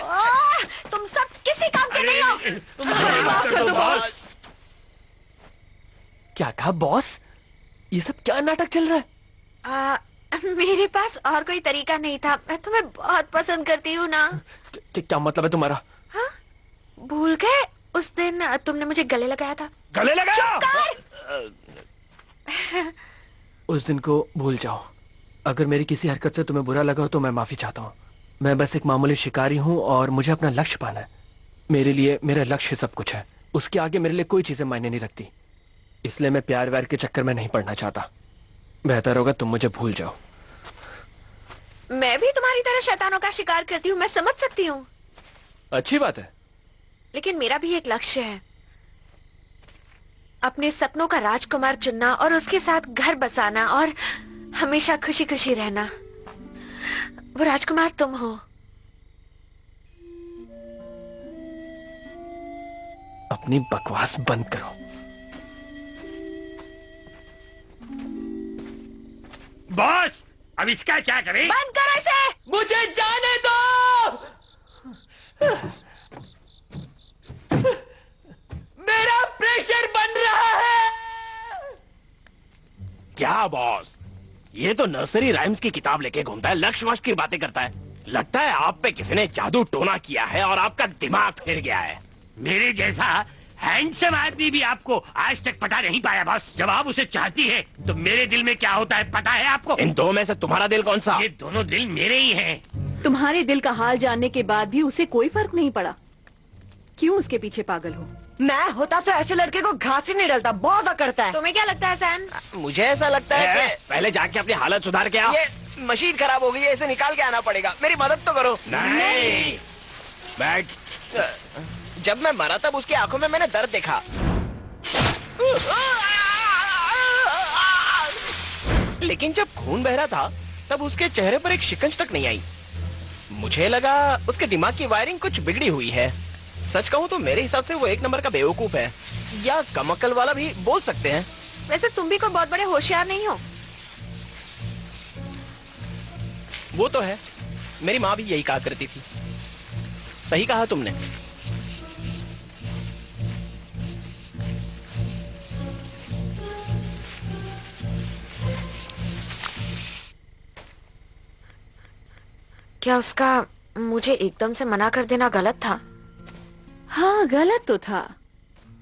तुम सब किसी काम के नहीं हो। तुम्हारी माफ कर दो बॉस। क्या कहा बॉस? ये सब क्या नाटक चल रहा है? मेरे पास और कोई तरीका नहीं था। मैं तुम्हें बहुत पसंद करती हूँ ना। क्या मतलब है तुम्हारा? हाँ? भूल गए उस दिन तुमने मुझे गले लगाया था। गले लगाया? उस दिन को भूल जाओ। अगर मेरी किसी हरकत से तुम्हें बुरा लगा हो तो मैं माफी चाहता हूँ। मैं बस एक मामूली शिकारी हूँ और मुझे अपना लक्ष्य पाना है। मेरे लिए मेरा लक्ष्य सब कुछ है। उसके आगे मेरे लिए कोई चीजें मायने नहीं रखती। इसलिए मैं प्यार व्यार के चक्कर में नहीं पड़ना चाहता। बेहतर होगा तुम मुझे भूल जाओ। मैं भी तुम्हारी तरह शैतानों का शिकार करती हूँ, मैं समझ सकती हूँ। अच्छी बात है। लेकिन मेरा भी एक लक्ष्य है, अपने सपनों का राजकुमार चुनना और उसके साथ घर बसाना और हमेशा खुशी खुशी रहना। वो राजकुमार तुम हो। अपनी बकवास बंद करो। बॉस, अब इसका क्या करें? बंद करो इसे। मुझे जाने दो। मेरा प्रेशर बन रहा है। क्या बॉस, ये तो नर्सरी राइम्स की किताब लेके घूमता है, लक्ष्य वश की बातें करता है। लगता है आप पे किसी ने जादू टोना किया है और आपका दिमाग फिर गया है। मेरे जैसा हैंडसम आदमी भी आपको आज तक पता नहीं पाया बॉस। जब आप उसे चाहती है तो मेरे दिल में क्या होता है पता है आपको? इन दो में से तुम्हारा दिल कौन सा? ये दोनों दिल मेरे ही हैं। तुम्हारे दिल का हाल जानने के बाद भी उसे कोई फर्क नहीं पड़ा। क्यों उसके पीछे पागल हो? मैं होता तो ऐसे लड़के को घास ही नहीं डलता, बहुत अकड़ता है। तुम्हें क्या लगता है सैन? मुझे ऐसा लगता है कि पहले जाके अपनी हालत सुधार के आओ। ये मशीन खराब हो गई है, इसे निकाल के आना पड़ेगा। मेरी मदद तो करो। नहीं। बैठ। जब मैं मरा तब उसकी आंखों में मैंने दर्द देखा। लेकिन जब खून बह रहा था तब उसके चेहरे पर एक शिकंज तक नहीं आई। मुझे लगा उसके दिमाग की वायरिंग कुछ बिगड़ी हुई है। सच कहूँ तो मेरे हिसाब से वो एक नंबर का बेवकूफ है, या कम अक्ल वाला भी बोल सकते हैं। वैसे तुम भी कोई बहुत बड़े होशियार नहीं हो। वो तो है, मेरी माँ भी यही कहा करती थी। सही कहा तुमने। क्या उसका मुझे एकदम से मना कर देना गलत था? हाँ, गलत तो था,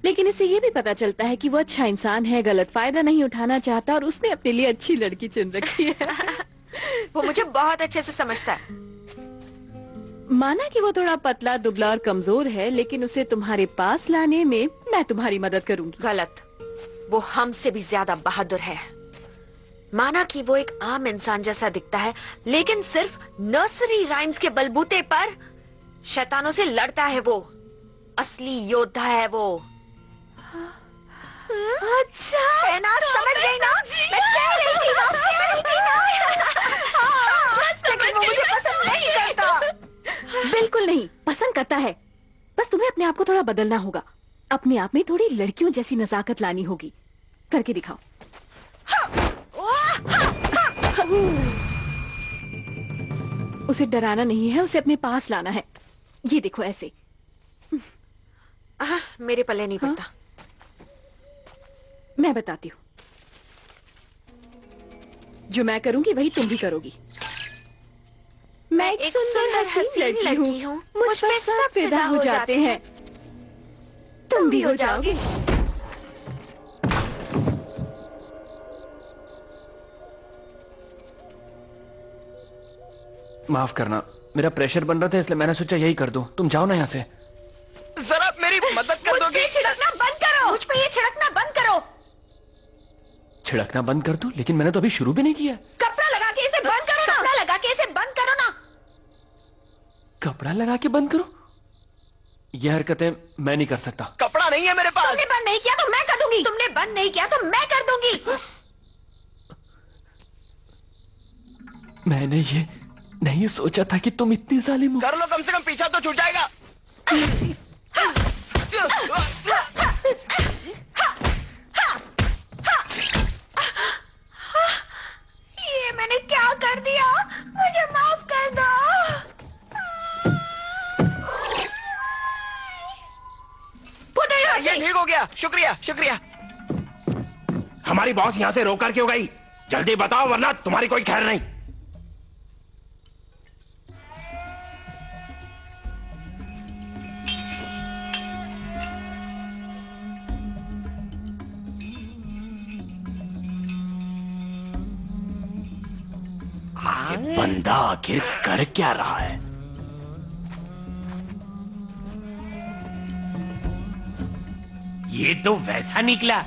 लेकिन इससे ये भी पता चलता है कि वो अच्छा इंसान है, गलत फायदा नहीं उठाना चाहता और उसने अपने लिए अच्छी लड़की चुन रखी है। वो मुझे बहुत अच्छे से समझता है। माना कि वो थोड़ा पतला, दुबला और कमजोर है, लेकिन उसे तुम्हारे पास लाने में मैं तुम्हारी मदद करूंगी। गलत, वो हमसे भी ज्यादा बहादुर है। माना कि वो एक आम इंसान जैसा दिखता है, लेकिन सिर्फ नर्सरी राइम्स के बलबूते पर शैतानों से लड़ता है। वो असली योद्धा है वो। अच्छा, है ना? समझ गई ना? मैं कह रही थी ना, कह रही थी ना। लेकिन वो मुझे पसंद नहीं करता। बिल्कुल नहीं, पसंद करता है। बस तुम्हें अपने आप को थोड़ा बदलना होगा। अपने आप में थोड़ी लड़कियों जैसी नजाकत लानी होगी। करके दिखाओ। उसे डराना नहीं है, उसे अपने पास लाना है। ये देखो ऐसे। मेरे पल्ले नहीं पड़ता। मैं बताती हूँ, जो मैं करूंगी वही तुम भी करोगी। मैं एक सुंदर हसीन लड़की हूँ, मुझ पर सब फिदा हो जाते हैं। तुम भी हो जाओगे। माफ करना, मेरा प्रेशर बन रहा था इसलिए मैंने सोचा यही कर दूं। तुम जाओ ना यहाँ से। जरा मेरी मदद कर दोगे? छिड़कना बंद करो, मुझ पे ये छिड़कना बंद करो। छिड़कना बंद कर दूं? लेकिन मैंने तो अभी शुरू भी नहीं किया। कपड़ा लगा के इसे बंद करो ना। कपड़ा लगा के इसे बंद करो ना। कपड़ा लगा के बंद करो? ये हरकतें मैं नहीं कर सकता। कपड़ा नहीं है मेरे पास। तुमने बंद नहीं किया तो मैं कर दूंगी। तुमने बंद नहीं किया तो मैं कर दूंगी। मैंने ये नहीं सोचा था कि तुम इतनी जालिम हो। कर लो, कम से कम पीछा तो छूट जाएगा। ये मैंने क्या कर दिया? मुझे माफ कर दो। ये ठीक हो गया, शुक्रिया शुक्रिया। हमारी बॉस यहाँ से रोकर क्यों गई? जल्दी बताओ वरना तुम्हारी कोई खैर नहीं। ये बंदा आखिर कर क्या रहा है? ये तो वैसा निकला।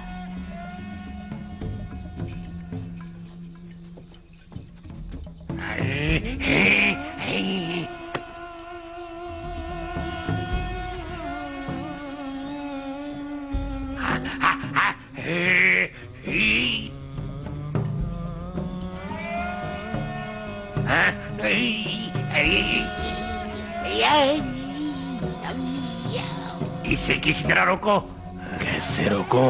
इसे किसी तरह रोको। कैसे रोको?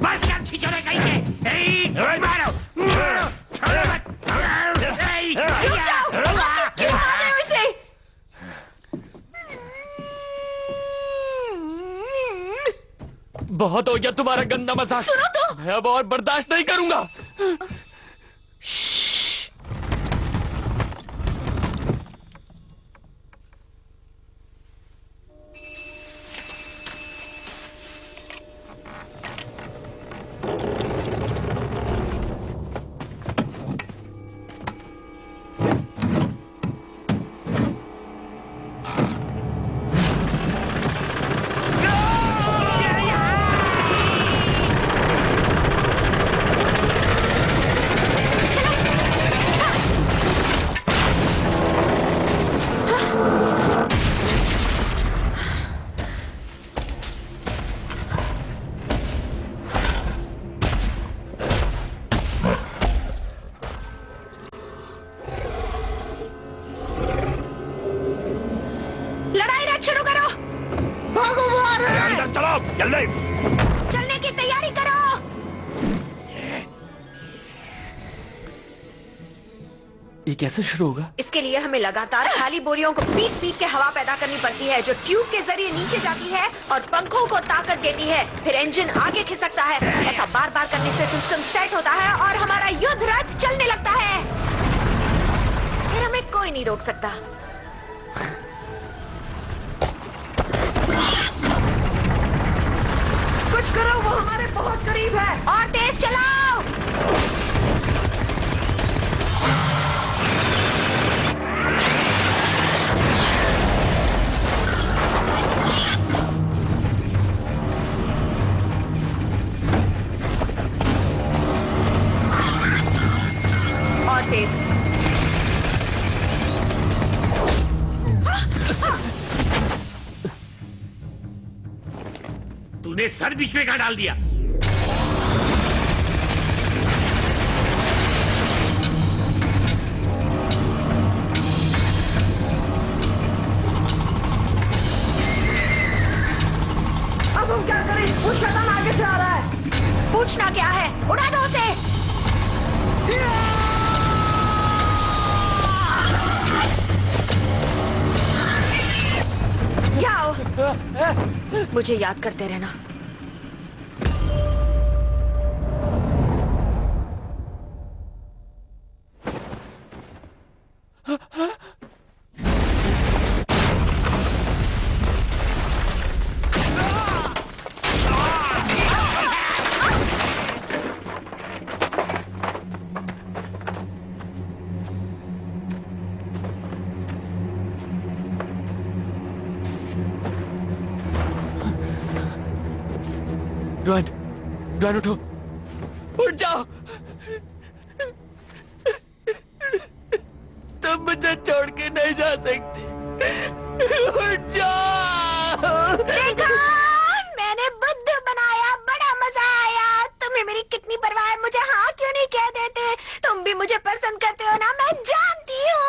बस क्या छिछोरे कहीं के। मारो मारो, छोड़ो मत। रुक जाओ, क्यों मार रहे हो इसे? बहुत हो गया तुम्हारा गंदा मजाक। सुनो तो। मैं अब और बर्दाश्त नहीं करूंगा। जल्दी चलने की तैयारी करो। ये कैसे शुरू होगा? इसके लिए हमें लगातार खाली बोरियों को पीट पीट के हवा पैदा करनी पड़ती है, जो ट्यूब के जरिए नीचे जाती है और पंखों को ताकत देती है। फिर इंजन आगे खिसकता है। ऐसा बार बार करने से सिस्टम सेट होता है और हमारा युद्ध रथ चलने लगता है। फिर हमें कोई नहीं रोक सकता। कुछ करो, वो हमारे बहुत करीब है। और तेज चलाओ। और तेज। तूने सर बीच में कहाँ डाल दिया? अब हम क्या करें? वो शैतान आगे से आ रहा है। पूछना क्या है? उड़ा दो उसे। जाओ। मुझे याद करते रहना। डॉन उठो, उठ जाओ। तुम मुझे छोड़ के नहीं जा सकती। उठ जाओ। देखो, मैंने बुद्ध बनाया, बड़ा मजा आया। तुम्हें मेरी कितनी परवाह है, मुझे हाँ क्यों नहीं कह देते? तुम भी मुझे पसंद करते हो ना, मैं जानती हूँ।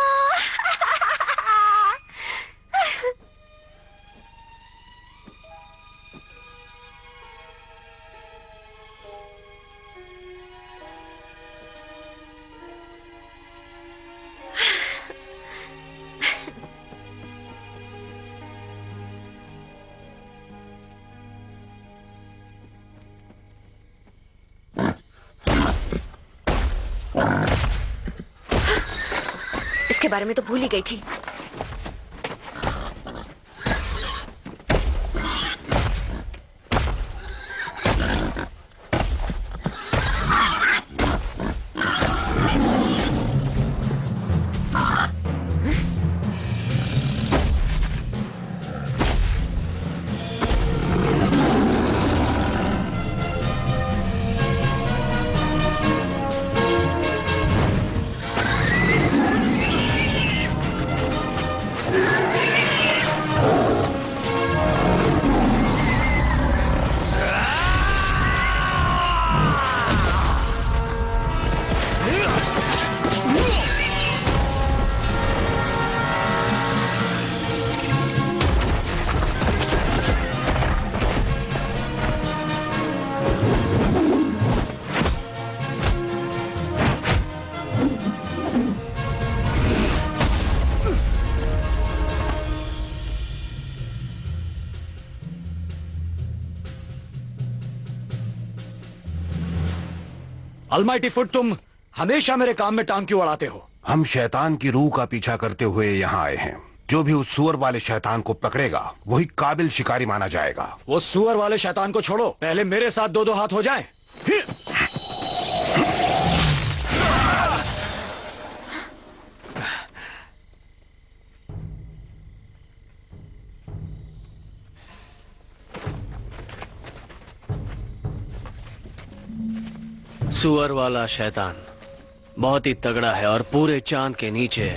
इसके बारे में तो भूल ही गई थी। अलमाइटी फुट, तुम हमेशा मेरे काम में टांग क्यों अड़ाते हो? हम शैतान की रूह का पीछा करते हुए यहाँ आए हैं। जो भी उस सुअर वाले शैतान को पकड़ेगा वही काबिल शिकारी माना जाएगा। वो सुअर वाले शैतान को छोड़ो, पहले मेरे साथ दो दो हाथ हो जाएं। सुअर वाला शैतान बहुत ही तगड़ा है और पूरे चांद के नीचे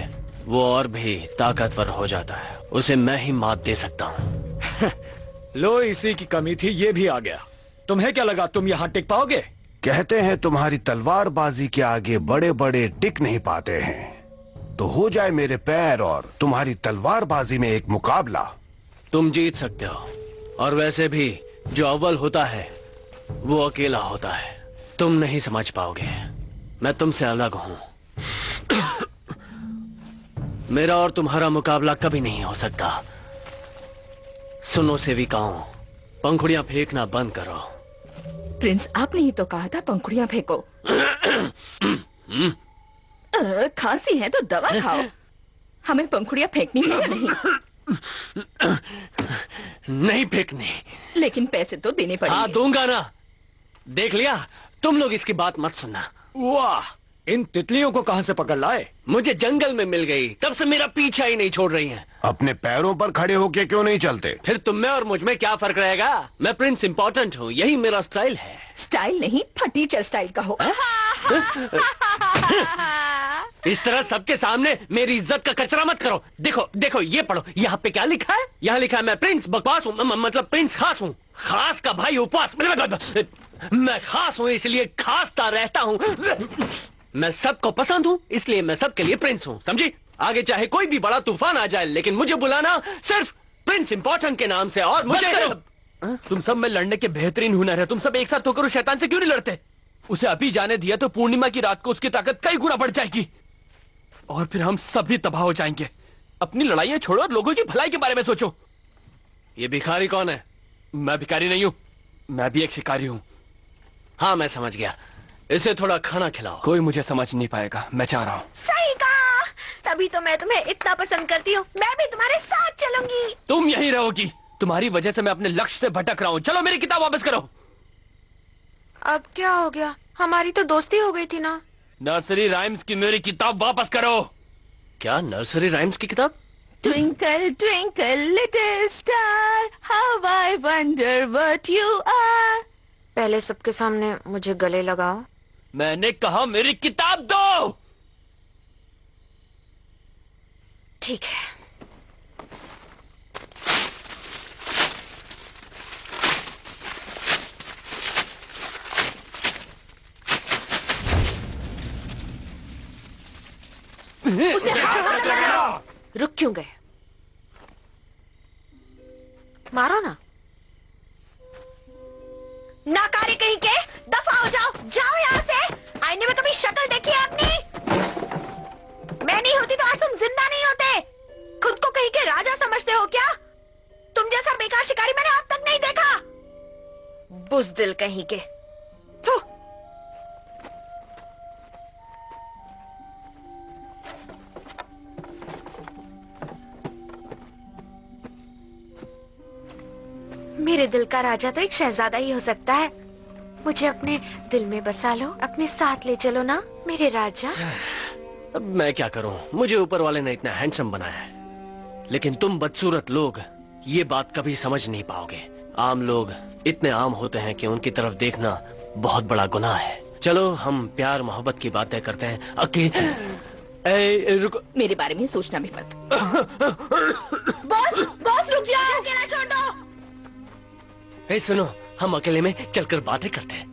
वो और भी ताकतवर हो जाता है। उसे मैं ही मात दे सकता हूँ। लो, इसी की कमी थी, ये भी आ गया। तुम्हें क्या लगा तुम यहाँ टिक पाओगे? कहते हैं तुम्हारी तलवारबाजी के आगे बड़े बड़े टिक नहीं पाते हैं। तो हो जाए मेरे पैर और तुम्हारी तलवारबाजी में एक मुकाबला। तुम जीत सकते हो, और वैसे भी जो अव्वल होता है वो अकेला होता है। तुम नहीं समझ पाओगे, मैं तुमसे अलग हूं। मेरा और तुम्हारा मुकाबला कभी नहीं हो सकता। सुनो सेविकाओं, पंखुड़ियां फेंकना बंद करो। प्रिंस, आपने ही तो कहा था पंखुड़ियां फेंको। खांसी है तो दवा खाओ। हमें पंखुड़ियां फेंकनी है या नहीं? नहीं फेंकनी। लेकिन पैसे तो देने पड़ेंगे। हाँ, दूंगा ना। देख लिया, तुम लोग इसकी बात मत सुनना। वाह, इन तितलियों को कहां से पकड़ लाए? मुझे जंगल में मिल गई, तब से मेरा पीछा ही नहीं छोड़ रही हैं। अपने पैरों पर खड़े होके क्यों नहीं चलते? फिर तुम में और मुझ में क्या फर्क रहेगा? मैं प्रिंस इंपॉर्टेंट हूँ, यही मेरा स्टाइल है। स्टाइल नहीं, फटीचर स्टाइल का हो। इस तरह सबके सामने मेरी इज्जत का कचरा मत करो। देखो देखो, ये पढ़ो, यहाँ पे क्या लिखा है? यहाँ लिखा है मैं प्रिंस बकवास हूँ, मतलब प्रिंस खास हूँ। खास का भाई उपवास। मैं खास हूँ इसलिए खासता रहता हूँ। मैं सबको पसंद हूँ इसलिए मैं सबके लिए प्रिंस हूँ, समझी? आगे चाहे कोई भी बड़ा तूफान आ जाए, लेकिन मुझे बुलाना सिर्फ प्रिंस इंपॉर्टेंट के नाम से। और मुझे तुम सब में लड़ने के बेहतरीन हुनर है। तुम सब एक साथ होकर उस शैतान से क्यों नहीं लड़ते? उसे अभी जाने दिया तो पूर्णिमा की रात को उसकी ताकत कई गुना बढ़ जाएगी और फिर हम सब भी तबाह हो जाएंगे। अपनी लड़ाइयां छोड़ो और लोगों की भलाई के बारे में सोचो। ये भिखारी कौन है? मैं भिखारी नहीं हूँ, मैं भी एक शिकारी हूँ। हाँ, मैं समझ गया। इसे थोड़ा खाना खिलाओ। कोई मुझे समझ नहीं पाएगा, मैं चाह रहा हूँ। सही कहा, तभी तो मैं तुम्हें इतना पसंद करती हूँ। मैं भी तुम्हारे साथ चलूंगी। तुम यहीं रहोगी। तुम्हारी वजह से मैं अपने लक्ष्य से भटक रहा हूँ। चलो मेरी किताब वापस करो। अब क्या हो गया? हमारी तो दोस्ती हो गई थी ना। नर्सरी राइम्स की मेरी किताब वापस करो। क्या नर्सरी राइम्स की किताब? Twinkle, twinkle, little star, how I wonder what you are. पहले सबके सामने मुझे गले लगाओ। मैंने कहा मेरी किताब दो। ठीक है। उसे हाथ मत लगाओ। रुक क्यों गए? मारो ना। नाकारी कहीं के, दफा हो जाओ, जाओ यहाँ से। आईने में कभी शक्ल देखी है अपनी? मैं नहीं होती तो आज तुम जिंदा नहीं होते। खुद को कहीं के राजा समझते हो क्या? तुम जैसा बेकार शिकारी मैंने अब तक नहीं देखा। बुज़दिल कहीं के। थू। मेरे दिल का राजा तो एक शहजादा ही हो सकता है। मुझे अपने दिल में बसा लो, अपने साथ ले चलो ना मेरे राजा। अब मैं क्या करूं? मुझे ऊपर वाले ने इतना हैंडसम बनाया है, लेकिन तुम बदसूरत लोग ये बात कभी समझ नहीं पाओगे। आम लोग इतने आम होते हैं कि उनकी तरफ देखना बहुत बड़ा गुनाह है। चलो हम प्यार मोहब्बत की बातें करते हैं। रुको, मेरे बारे में सोचना भी मत। बॉस रुक जाओ, अकेला छोड़ दो। सुनो, हम अकेले में चलकर बातें करते हैं।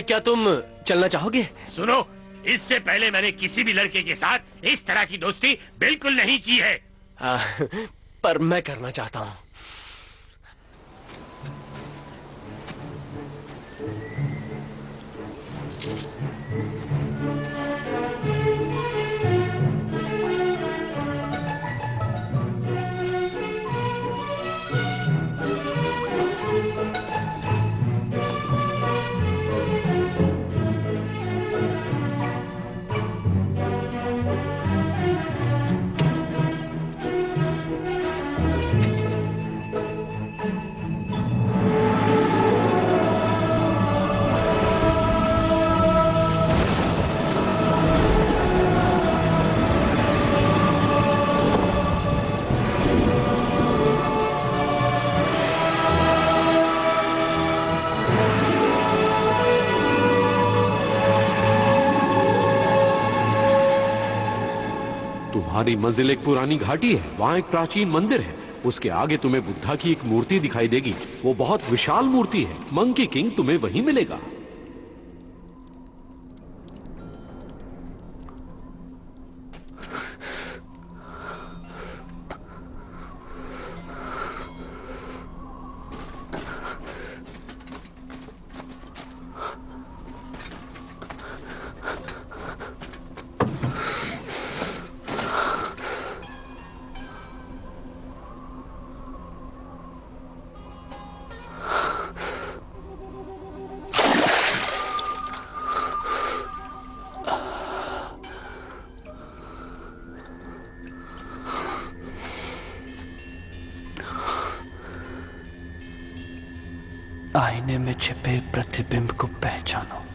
क्या तुम चलना चाहोगे? सुनो, इससे पहले मैंने किसी भी लड़के के साथ इस तरह की दोस्ती बिल्कुल नहीं की है। पर मैं करना चाहता हूँ। तुम्हारी मंजिल एक पुरानी घाटी है, वहां एक प्राचीन मंदिर है। उसके आगे तुम्हें बुद्धा की एक मूर्ति दिखाई देगी। वो बहुत विशाल मूर्ति है। मंकी किंग तुम्हें वहीं मिलेगा। आईने में छिपे प्रतिबिंब को पहचानो।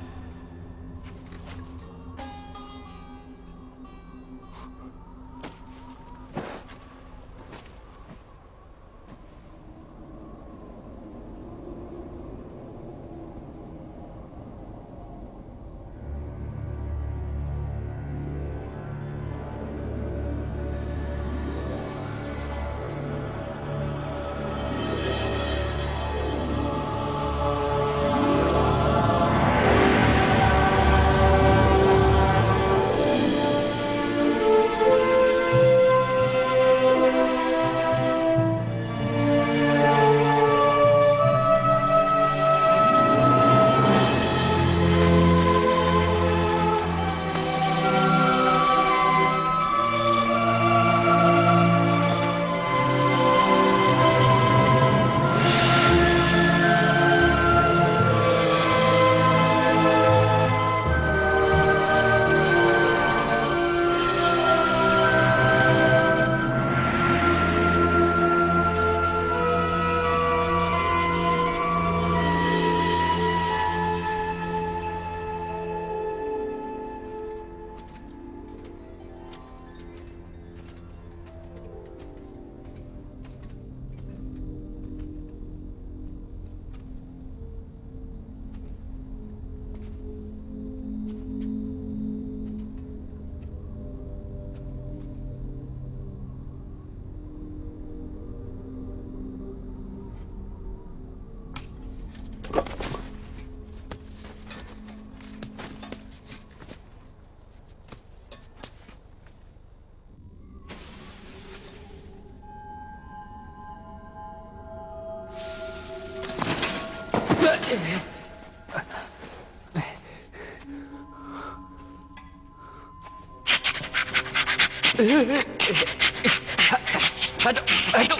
हटो,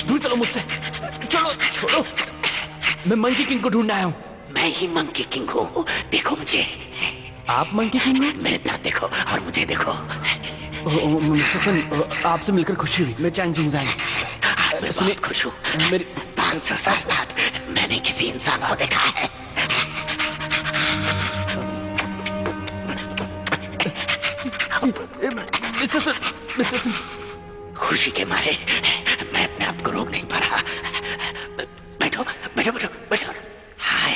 दूर चलो मुझसे। चलो, छोड़ो। मैं मंकी किंग को ढूंढने आया हूँ। मैं ही मंकी किंग हूँ, देखो मुझे। आप मंकी किंग हो? मेरे दांत देखो और मुझे देखो। मिस्टर सन, आपसे मिलकर खुशी हुई। मैं चैंग जुंगजान। मैं बहुत खुश हूँ। मेरी 500 साल बाद मैंने किसी इंसान को देखा है। मिस्टर सन, खुशी के मारे मैं अपने आप को रोक नहीं पा रहा। बैठो बैठो बैठो बैठो। हाय,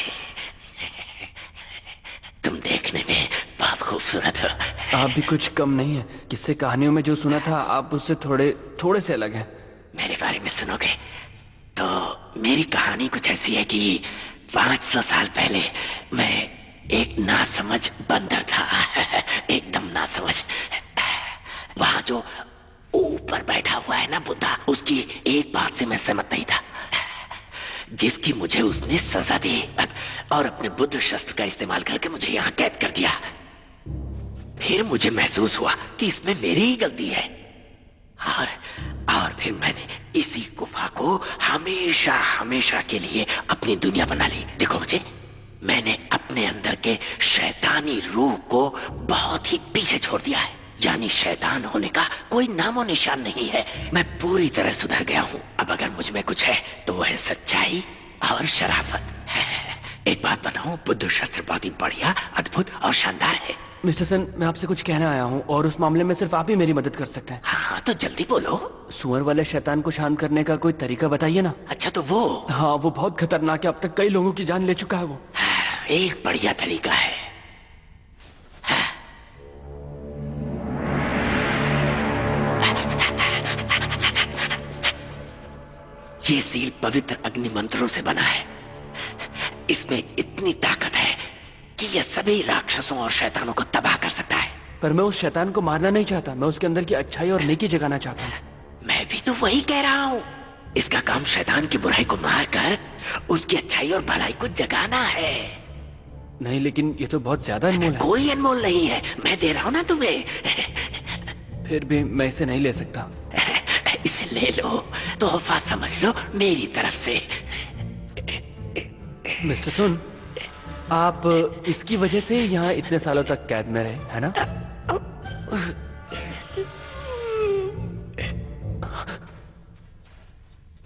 तुम देखने में बहुत खूबसूरत हो। आप भी कुछ कम नहीं है। किससे कहानियों में जो सुना था आप उससे थोड़े से अलग हैं। मेरे बारे में सुनोगे तो मेरी कहानी कुछ ऐसी है कि 500 साल पहले मैं एक नासमझ बंदर था। एकदम नासमझ। वहां जो ऊपर बैठा हुआ है ना बुद्धा, उसकी एक बात से मैं सहमत नहीं था, जिसकी मुझे उसने सजा दी और अपने बुद्ध शस्त्र का इस्तेमाल करके मुझे यहाँ कैद कर दिया। फिर मुझे महसूस हुआ कि इसमें मेरी ही गलती है और फिर मैंने इसी गुफा को हमेशा हमेशा के लिए अपनी दुनिया बना ली। देखो मुझे, मैंने अपने अंदर के शैतानी रूह को बहुत ही पीछे छोड़ दिया है। यानी शैतान होने का कोई नामो निशान नहीं है। मैं पूरी तरह सुधर गया हूँ। अब अगर मुझ में कुछ है तो वो है सच्चाई और शराफत। एक बात बताऊं, बुद्ध शस्त्र बहुत ही बढ़िया, अद्भुत और शानदार है। मिस्टर सन, मैं आपसे कुछ कहना आया हूँ और उस मामले में सिर्फ आप ही मेरी मदद कर सकते हैं। हाँ तो जल्दी बोलो। सुअर वाले शैतान को शांत करने का कोई तरीका बताइए ना। अच्छा तो वो? हाँ, वो बहुत खतरनाक है। अब तक कई लोगों की जान ले चुका है वो। एक बढ़िया तरीका है। ये सील पवित्र अग्नि मंत्रों से बना है। इसमें इतनी ताकत है कि यह सभी राक्षसों और शैतानों को तबाह कर सकता है। पर मैं उस शैतान को मारना नहीं चाहता। मैं उसके अंदर की अच्छाई और नेकी जगाना चाहता हूँ। मैं भी तो वही कह रहा हूँ। इसका काम शैतान की बुराई को मारकर उसकी अच्छाई और भलाई को जगाना है। नहीं, लेकिन ये तो बहुत ज्यादा अनमोल है। कोई अनमोल नहीं है, मैं दे रहा हूँ ना तुम्हें। फिर भी मैं इसे नहीं ले सकता। इसे ले लो, तोहफा समझ लो मेरी तरफ से। मिस्टर सुन, आप इसकी वजह से यहाँ इतने सालों तक कैद में रहे, है ना?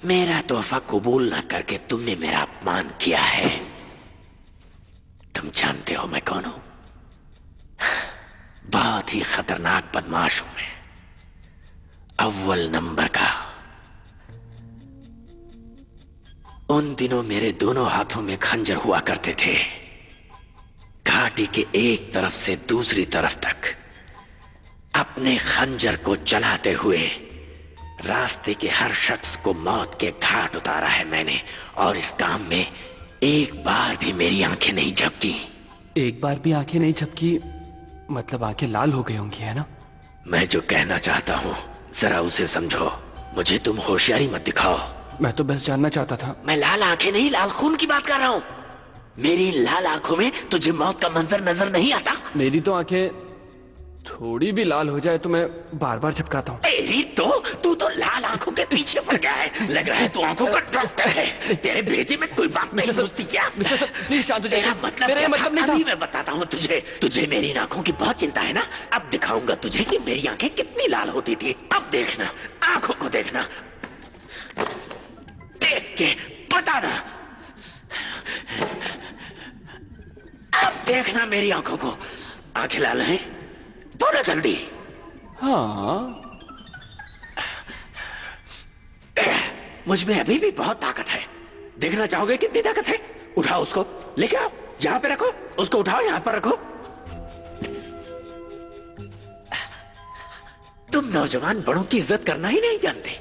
मेरा तोहफा कबूल ना करके तुमने मेरा अपमान किया है। तुम जानते हो मैं कौन हूं? बहुत ही खतरनाक बदमाश हूं मैं, अव्वल नंबर का। उन दिनों मेरे दोनों हाथों में खंजर हुआ करते थे। घाटी के एक तरफ से दूसरी तरफ तक अपने खंजर को चलाते हुए रास्ते के हर शख्स को मौत के घाट उतारा है मैंने। और इस काम में एक बार भी मेरी आंखें नहीं झपकी। एक बार भी आंखें नहीं झपकी मतलब आंखें लाल हो गई होंगी, है ना? मैं जो कहना चाहता हूँ जरा उसे समझो। मुझे तुम होशियारी मत दिखाओ। मैं तो बस जानना चाहता था। मैं लाल आंखें नहीं, लाल खून की बात कर रहा हूँ। मेरी लाल आंखों में तुझे मौत का मंजर नजर नहीं आता? मेरी तो आंखें थोड़ी भी लाल हो जाए तो मैं बार बार झपकाता हूँ। तेरी तो तू तो लाल आंखों के पीछे पड़ गया है। लग रहा है तू आंखों का डॉक्टर है। तेरे भेजे में कोई बात नहीं घुसती क्या? मिस्टर सर, प्लीज शांत हो जाइए। तेरा मतलब मेरा क्या मतलब नहीं था। अभी मैं बताता हूँ तुझे मेरी आंखों की बहुत चिंता है ना। अब दिखाऊंगा तुझे कि मेरी आंखें कितनी लाल होती थी। अब देखना, आंखों को देखना, देख के बताना। अब देखना मेरी आंखों को। आंखें लाल हैं? बोलो जल्दी। हाँ, मुझ में अभी भी बहुत ताकत है। देखना चाहोगे कितनी ताकत है? उठाओ उसको, लेके आओ, यहाँ पे रखो। उसको उठाओ, यहाँ पर रखो। तुम नौजवान बड़ों की इज्जत करना ही नहीं जानते।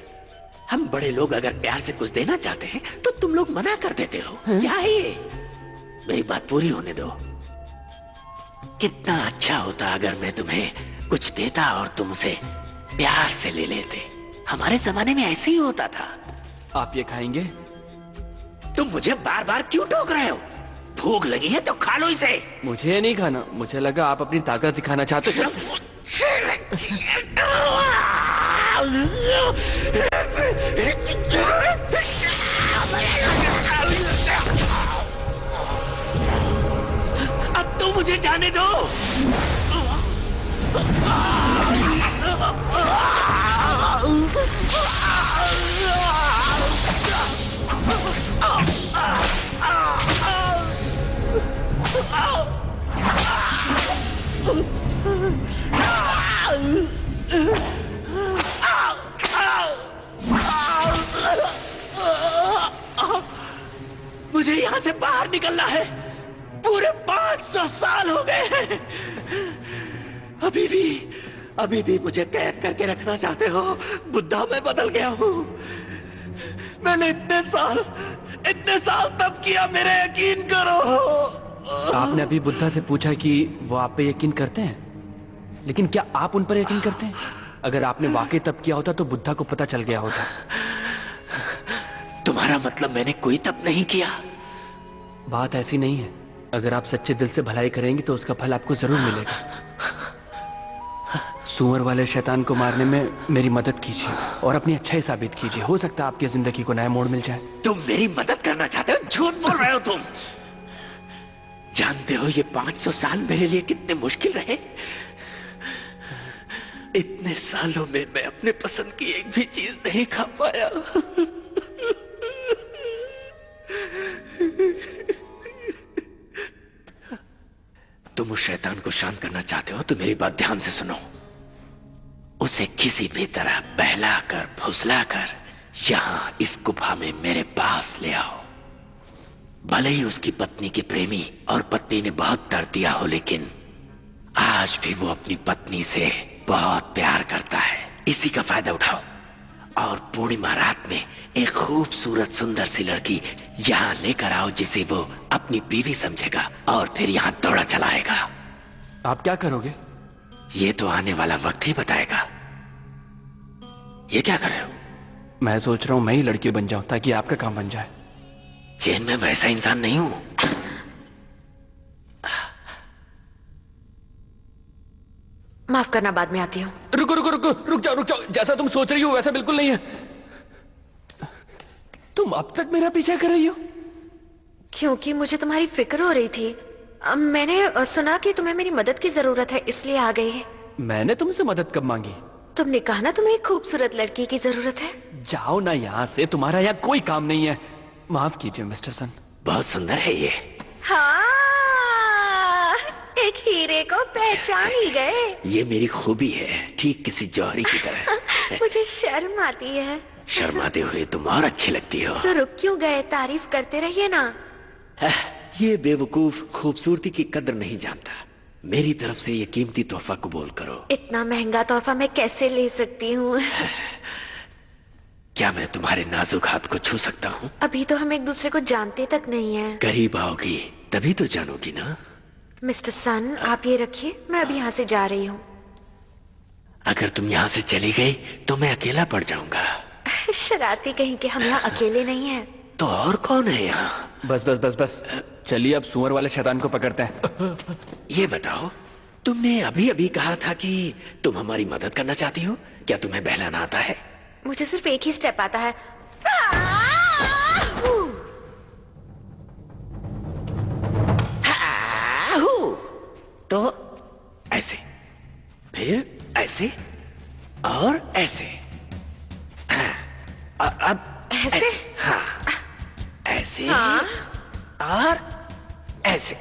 हम बड़े लोग अगर प्यार से कुछ देना चाहते हैं तो तुम लोग मना कर देते हो। क्या है ये? मेरी बात पूरी होने दो। कितना अच्छा होता अगर मैं तुम्हें कुछ देता और तुम उसे प्यार से ले लेते। हमारे जमाने में ऐसे ही होता था। आप ये खाएंगे? तुम मुझे बार बार क्यों टोक रहे हो? भूख लगी है तो खा लो इसे। मुझे नहीं खाना, मुझे लगा आप अपनी ताकत दिखाना चाहते हो। अब तो मुझे जाने दो। मुझे यहाँ से बाहर निकलना है। पूरे 500 साल हो गए हैं। अभी भी मुझे कैद करके रखना चाहते हो? बुद्धा मैं बदल गया हूँ। मैंने इतने साल तब किया, मेरे यकीन करो। आपने अभी बुद्धा से पूछा कि वो आप पे यकीन करते हैं, लेकिन क्या आप उन पर यकीन करते हैं? अगर आपने वाकई तब किया होता तो बुद्धा को पता चल गया होता। तुम्हारा मतलब मैंने कोई तप नहीं किया? बात ऐसी नहीं है। अगर आप सच्चे दिल से भलाई करेंगे तो उसका फल आपको जरूर मिलेगा। सुअर वाले शैतान को मारने में मेरी मदद कीजिए और अपनी अच्छाई साबित कीजिए। हो सकता है आपकी जिंदगी को नया मोड़ मिल जाए। तुम मेरी मदद करना चाहते हो? झूठ बोल रहे हो तुम। जानते हो ये 500 साल मेरे लिए कितने मुश्किल रहे? इतने सालों में मैं अपने पसंद की एक भी चीज नहीं खा पाया। तुम उस शैतान को शांत करना चाहते हो तो मेरी बात ध्यान से सुनो। उसे किसी भी तरह बहलाकर फुसलाकर यहां इस गुफा में मेरे पास ले आओ। भले ही उसकी पत्नी के प्रेमी और पत्नी ने बहुत दर्द दिया हो, लेकिन आज भी वो अपनी पत्नी से बहुत प्यार करता है। इसी का फायदा उठाओ और पूर्णिमा रात में एक खूबसूरत सुंदर सी लड़की यहाँ लेकर आओ जिसे वो अपनी बीवी समझेगा और फिर यहाँ दौड़ा चलाएगा। आप क्या करोगे? ये तो आने वाला वक्त ही बताएगा। ये क्या कर रहे हो? मैं सोच रहा हूँ मैं ही लड़की बन जाऊं ताकि आपका काम बन जाए। चैन में वैसा इंसान नहीं हूं। माफ करना, बाद में आती हूँ। रुक जाओ। जैसा तुम सोच रही हो वैसा बिल्कुल नहीं है। तुम अब तक मेरा पीछा कर रही हो? क्योंकि मुझे तुम्हारी फिक्र हो रही थी। मैंने सुना कि तुम्हें मेरी मदद की जरूरत है, इसलिए आ गई। मैंने तुमसे मदद कब मांगी? तुमने कहा ना तुम्हें एक खूबसूरत लड़की की जरूरत है। जाओ ना यहाँ से, तुम्हारा यहाँ कोई काम नहीं है। माफ कीजिए मिस्टर सन। बहुत सुंदर है ये। हाँ, एक हीरे को पहचान ही गए। ये मेरी खूबी है, ठीक किसी जौहरी की तरह। मुझे शर्म आती है। शर्माते हुए तुम और अच्छी लगती हो। तो रुक क्यों गए? तारीफ करते रहिए ना। ये बेवकूफ खूबसूरती की कदर नहीं जानता। मेरी तरफ से ये कीमती तोहफा कबूल करो। इतना महंगा तोहफा मैं कैसे ले सकती हूँ? क्या मैं तुम्हारे नाजुक हाथ को छू सकता हूँ? अभी तो हम एक दूसरे को जानते तक नहीं है। करीब आओगी तभी तो जानोगी ना। मिस्टर सन, आप ये रखिए, मैं अभी यहाँ से जा रही हूँ। अगर तुम यहाँ से चली गई तो मैं अकेला पड़ जाऊंगा। शरारती कहीं के, हम यहाँ अकेले नहीं हैं। तो और कौन है यहाँ? बस। चलिए अब सुअर वाले शैतान को पकड़ते हैं। ये बताओ, तुमने अभी अभी कहा था कि तुम हमारी मदद करना चाहती हो। क्या तुम्हें बहलाना आता है? मुझे सिर्फ एक ही स्टेप आता है। तो ऐसे, फिर ऐसे और ऐसे। अब ऐसे? हाँ, ऐसे हाँ? और ऐसे।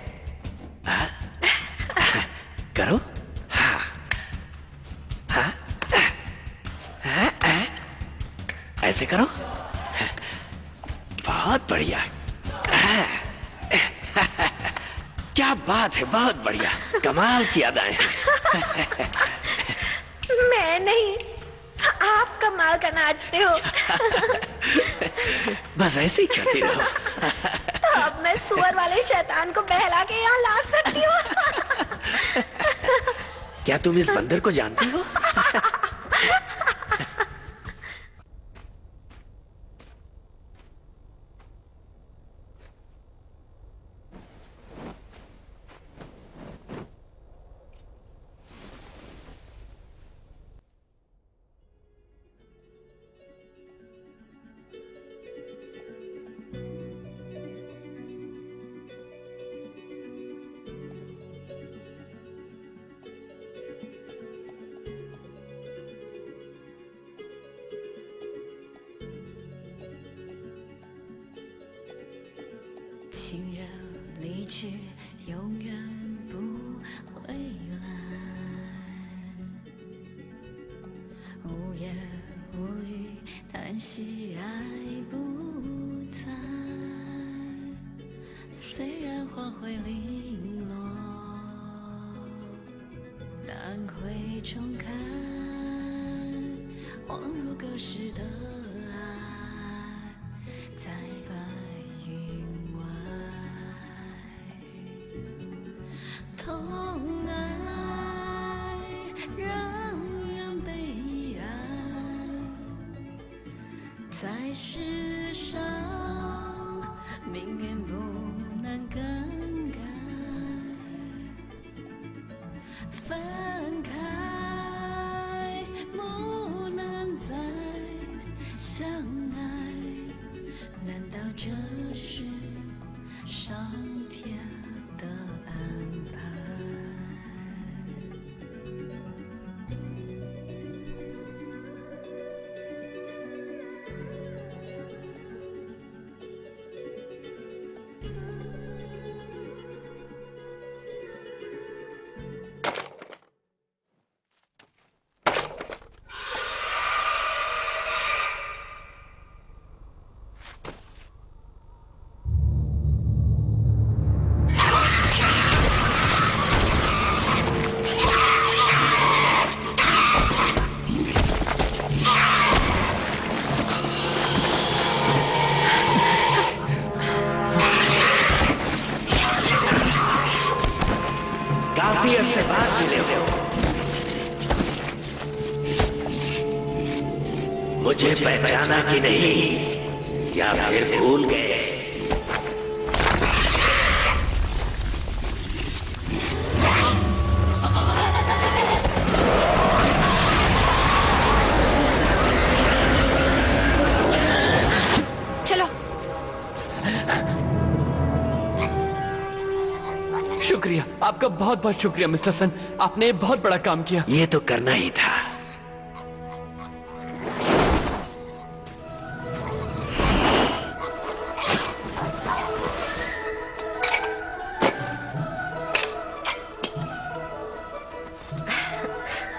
करो। हाँ, हाँ, ऐसे करो। बहुत बढ़िया। क्या बात है, बहुत बढ़िया, कमाल की अदाएं। मैं नहीं, आप कमाल का नाचते हो। बस ऐसे ही करती रहो। तो अब मैं सुअर वाले शैतान को बहला के यहाँ ला सकती हूँ। क्या तुम इस बंदर को जानती हो? 言无语，叹息爱不在。虽然花会零落，但会重开，恍如隔世的爱，在白云外。痛爱让人悲哀，在世上命运不能更改，分开不能再相爱，难道这是上天的安排？काफी अरसे बाद मिले हो। मुझे पहचाना कि नहीं, या फिर भूल गए? चलो। शुक्रिया, आपका बहुत बहुत शुक्रिया मिस्टर सन, आपने बहुत बड़ा काम किया। ये तो करना ही था।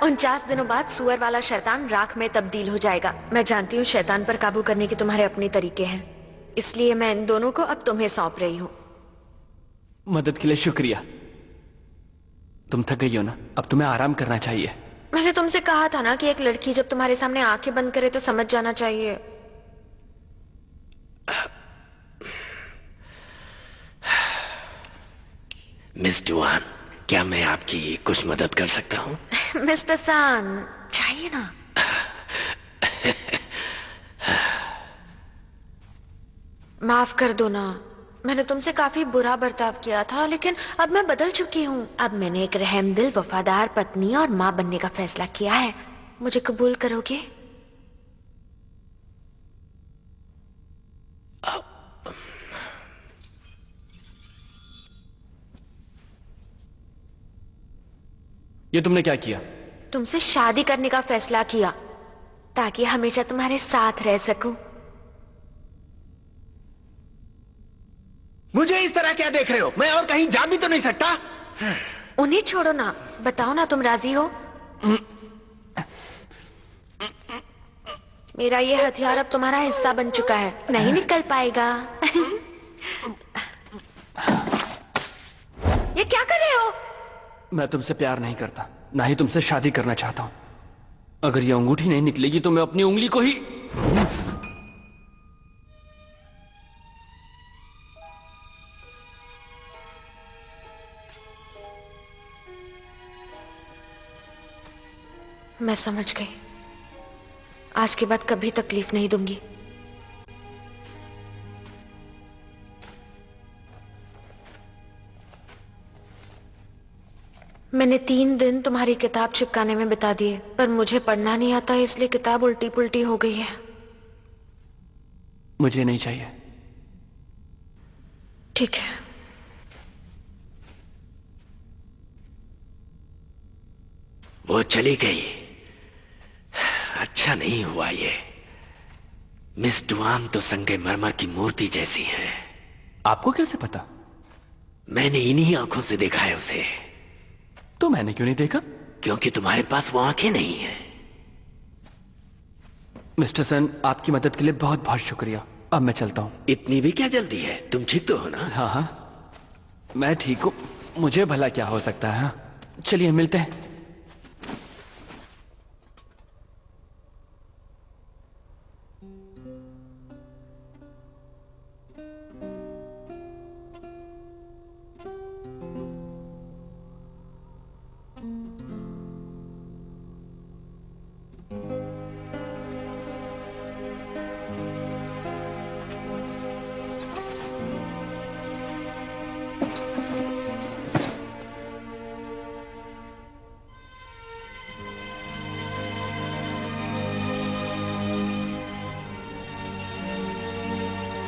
उनचास दिनों बाद सुअर वाला शैतान राख में तब्दील हो जाएगा। मैं जानती हूँ शैतान पर काबू करने के तुम्हारे अपने तरीके हैं, इसलिए मैं इन दोनों को अब तुम्हें सौंप रही हूँ। मदद के लिए शुक्रिया। तुम थक गई हो ना, अब तुम्हें आराम करना चाहिए। मैंने तुमसे कहा था ना कि एक लड़की जब तुम्हारे सामने आंखें बंद करे तो समझ जाना चाहिए। मिस डुआन, क्या मैं आपकी कुछ मदद कर सकता हूँ? मिस्टर सान, चाहिए ना? माफ कर दो ना, मैंने तुमसे काफी बुरा बर्ताव किया था, लेकिन अब मैं बदल चुकी हूँ। अब मैंने एक रहमदिल, वफादार पत्नी और माँ बनने का फैसला किया है। मुझे कबूल करोगे? ये तुमने क्या किया? तुमसे शादी करने का फैसला किया ताकि हमेशा तुम्हारे साथ रह सकूं। मुझे इस तरह क्या देख रहे हो? मैं और कहीं जा भी तो नहीं सकता। उन्हें छोड़ो ना, बताओ ना तुम राजी हो? मेरा ये हथियार अब तुम्हारा हिस्सा बन चुका है, नहीं निकल पाएगा। ये क्या कर रहे हो? मैं तुमसे प्यार नहीं करता, ना ही तुमसे शादी करना चाहता हूं। अगर ये अंगूठी नहीं निकलेगी तो मैं अपनी उंगली को ही... मैं समझ गई। आज के बाद कभी तकलीफ नहीं दूंगी। मैंने 3 दिन तुम्हारी किताब चिपकाने में बिता दिए, पर मुझे पढ़ना नहीं आता, इसलिए किताब उल्टी पुल्टी हो गई है। मुझे नहीं चाहिए। ठीक है। वो चली गई। अच्छा नहीं हुआ ये। मिस डुआन तो संगमरमर की मूर्ति जैसी है। आपको कैसे पता? मैंने इन्हीं आंखों से देखा है उसे। तो मैंने क्यों नहीं देखा? क्योंकि तुम्हारे पास वो आंखें नहीं है। मिस्टर सन, आपकी मदद के लिए बहुत बहुत शुक्रिया। अब मैं चलता हूँ। इतनी भी क्या जल्दी है? तुम ठीक तो हो ना? हाँ हाँ, मैं ठीक हूँ। मुझे भला क्या हो सकता है? हाँ? चलिए मिलते हैं।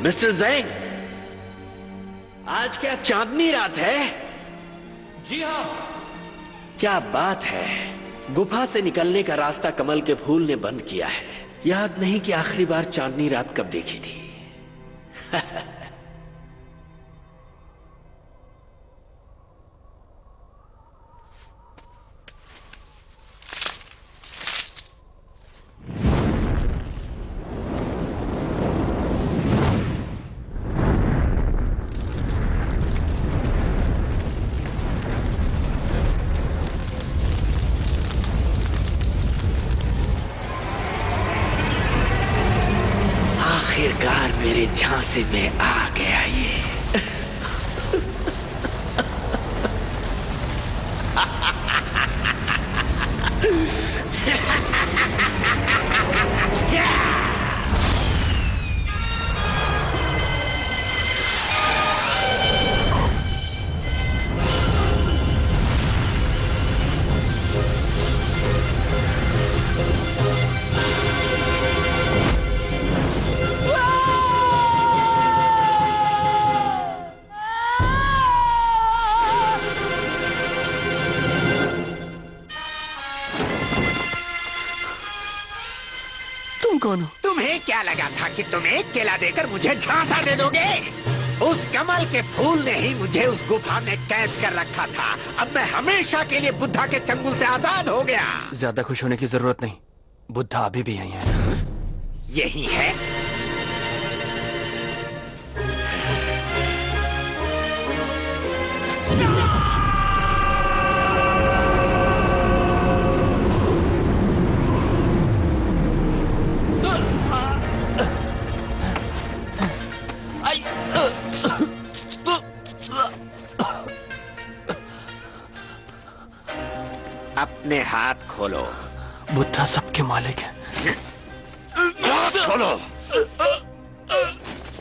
मिस्टर ज़ैंग, आज क्या चांदनी रात है? जी हाँ। क्या बात है। गुफा से निकलने का रास्ता कमल के फूल ने बंद किया है। याद नहीं कि आखिरी बार चांदनी रात कब देखी थी। आखिरकार मेरे झांसे में आ गया ये। कौन हो? तुम्हें क्या लगा था कि तुम एक केला देकर मुझे झांसा दे दोगे? उस कमल के फूल ने ही मुझे उस गुफा में कैद कर रखा था। अब मैं हमेशा के लिए बुद्धा के चंगुल से आजाद हो गया। ज्यादा खुश होने की जरूरत नहीं, बुद्धा अभी भी यहीं है। यही है। अपने हाथ खोलो। बुद्धा सबके मालिक है। हाथ खोलो।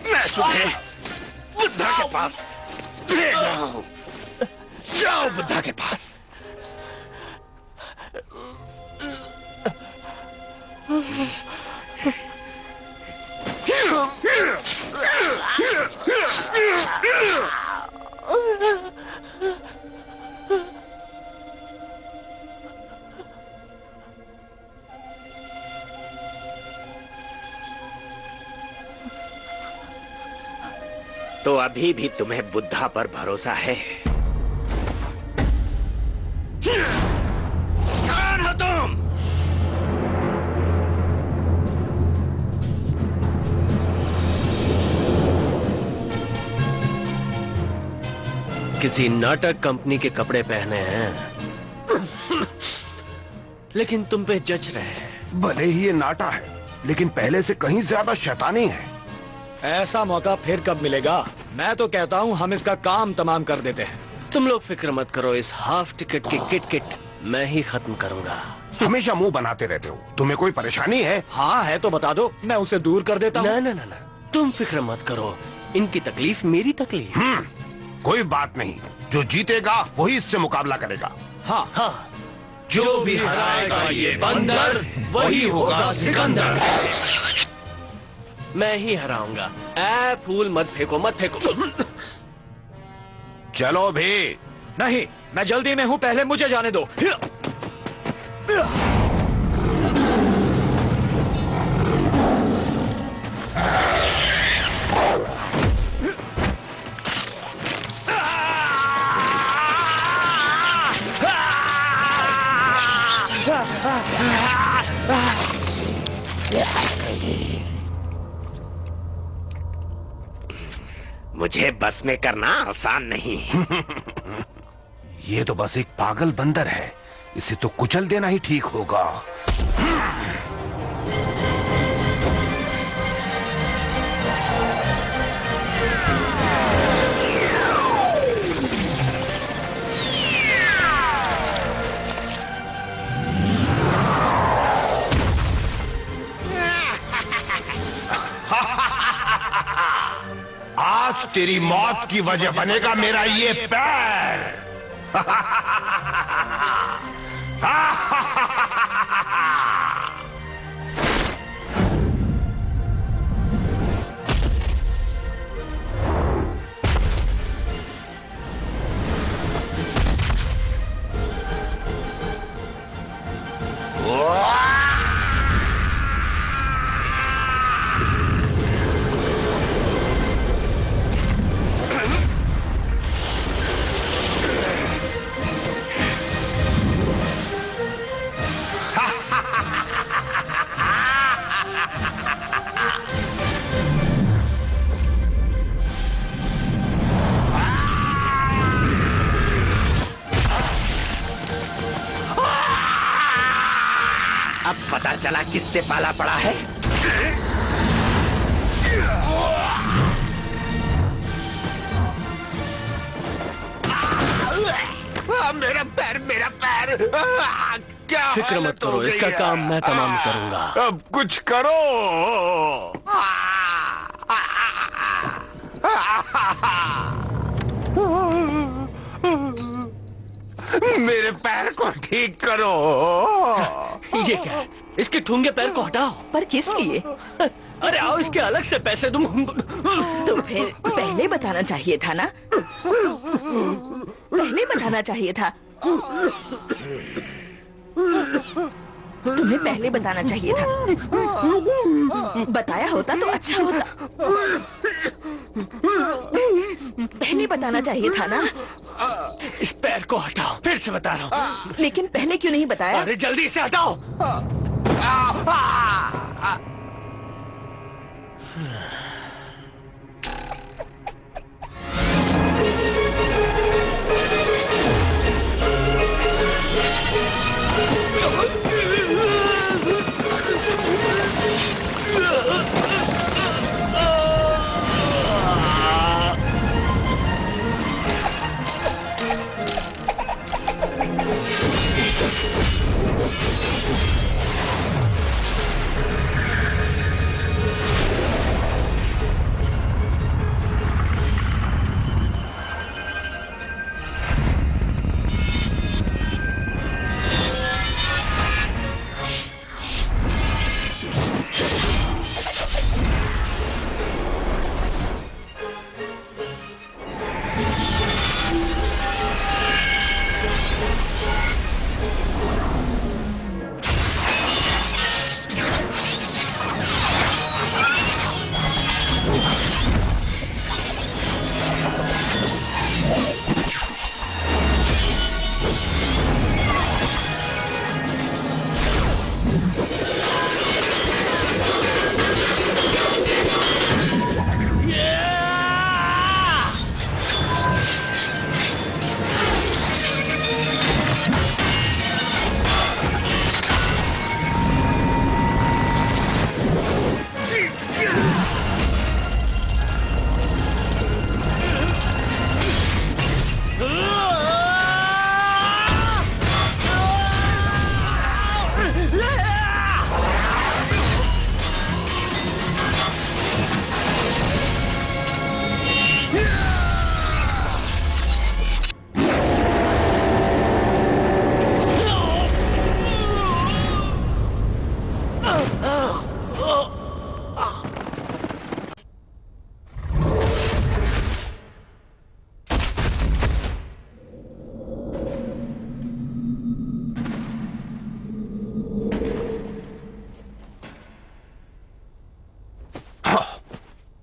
मैं तुम्हें बुद्धा के पास ले जाऊं। जाओ बुद्धा के पास। तो अभी भी तुम्हें बुद्धा पर भरोसा है? कौन हो तुम? किसी नाटक कंपनी के कपड़े पहने हैं, लेकिन तुम पे जच रहे हैं। भले ही ये नाटा है, लेकिन पहले से कहीं ज्यादा शैतानी है। ऐसा मौका फिर कब मिलेगा? मैं तो कहता हूँ हम इसका काम तमाम कर देते हैं। तुम लोग फिक्र मत करो, इस हाफ टिकट की किट मैं ही खत्म करूंगा। हमेशा मुंह बनाते रहते हो, तुम्हें कोई परेशानी है? हाँ है तो बता दो, मैं उसे दूर कर देता हूँ। ना, तुम फिक्र मत करो, इनकी तकलीफ मेरी तकलीफ। कोई बात नहीं, जो जीतेगा वही इससे मुकाबला करेगा। हाँ, जो भी हराएगा ये बंदर वही होगा सिकंदर। मैं ही हराऊंगा। ऐ फूल मत फेंको, मत फेंको। चलो भी। नहीं, मैं जल्दी में हूँ, पहले मुझे जाने दो। मुझे बस में करना आसान नहीं। ये तो बस एक पागल बंदर है, इसे तो कुचल देना ही ठीक होगा। आज तेरी मौत की वजह बनेगा मेरा ये पैर। अब पता चला किससे पाला पड़ा है। मेरा पैर, मेरा पैर। क्या फिक्र मत करो, इसका काम मैं तमाम करूंगा। अब कुछ करो। मेरे पैर को ठीक करो। ये क्या है? इसके ठूंगे पैर को हटाओ। पर किस लिए? अरे आओ, इसके अलग से पैसे दूं। तो फिर पहले बताना चाहिए था ना। पहले बताना चाहिए था। तुम्हें पहले बताना चाहिए था। बताया होता तो अच्छा होता। पहले बताना चाहिए था ना। इस पैर को हटाओ, फिर से बता रहा हूँ। लेकिन पहले क्यों नहीं बताया? अरे जल्दी से हटाओ।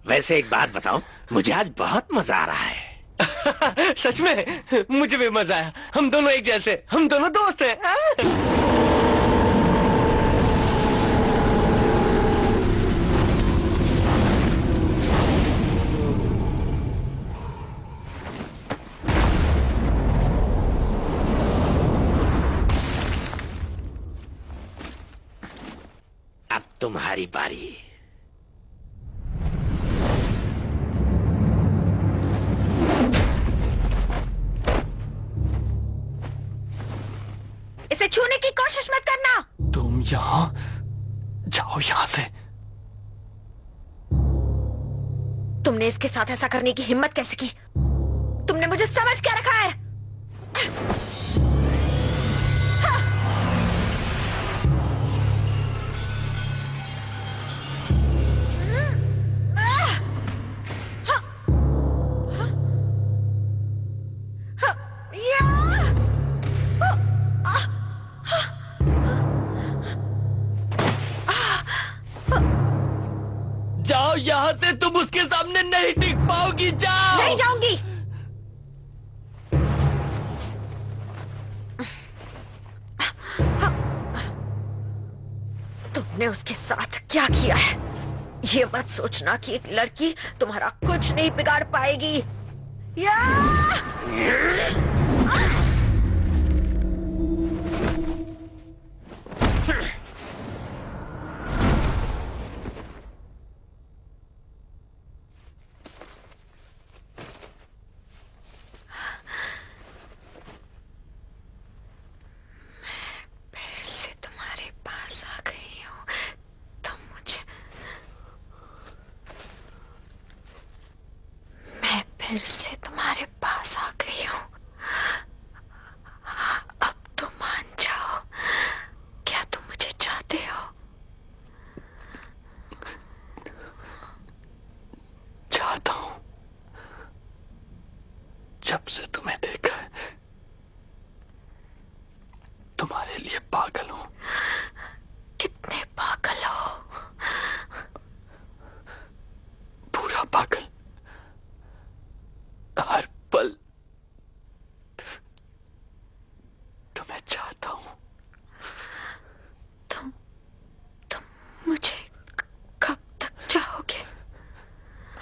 वैसे एक बात बताओ, मुझे आज बहुत मजा आ रहा है। सच में मुझे भी मजा आया। हम दोनों एक जैसे, हम दोनों दोस्त हैं। 「तुम्हारी बारी। इसे छूने की कोशिश मत करना। तुम यहाँ जाओ, यहाँ से। तुमने इसके साथ ऐसा करने की हिम्मत कैसे की? तुमने मुझे समझ क्या रखा है? जाओ यहाँ से, तुम उसके सामने नहीं टिक पाओगी। जाओ। नहीं जाऊंगी। तुमने उसके साथ क्या किया है? ये मत सोचना कि एक लड़की तुम्हारा कुछ नहीं बिगाड़ पाएगी। या! फिर से तुम्हारे पास आ गई हूँ। अब तो मान जाओ, क्या तुम मुझे चाहते हो? चाहता हूँ। जब से तुम्हें देखा है, तुम्हारे लिए पागल हूँ। कितने पागल हो? पूरा पागल। हर पल तुम्हें चाहता हूं। तुम मुझे कब तक चाहोगे?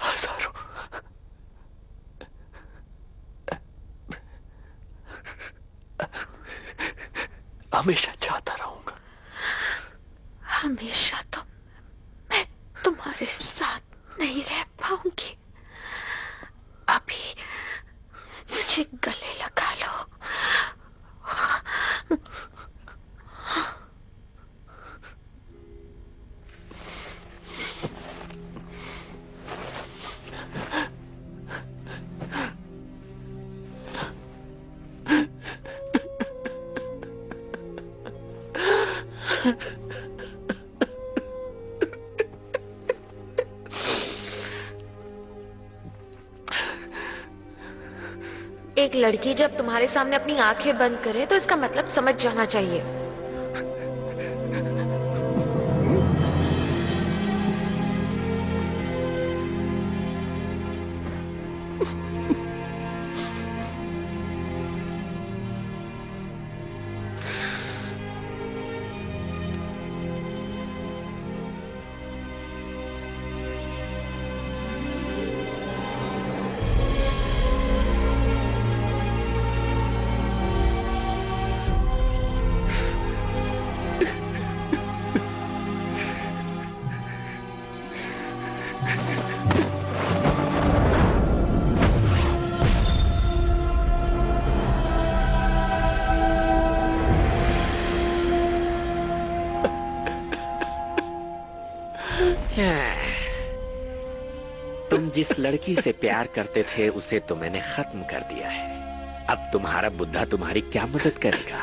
हजारों। हमेशा चाहता रहूंगा। हमेशा तो मैं तुम्हारे साथ नहीं रह पाऊंगी। अभी मुझे गले लगा लो। एक लड़की जब तुम्हारे सामने अपनी आंखें बंद करे तो इसका मतलब समझ जाना चाहिए। तुम जिस लड़की से प्यार करते थे उसे तो मैंने खत्म कर दिया है। अब तुम्हारा बुद्धा तुम्हारी क्या मदद करेगा?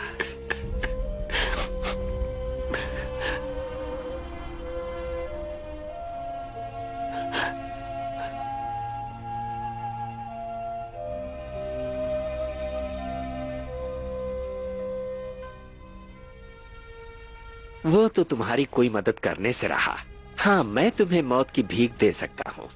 वो तो तुम्हारी कोई मदद करने से रहा। हाँ, मैं तुम्हें मौत की भीख दे सकता हूँ।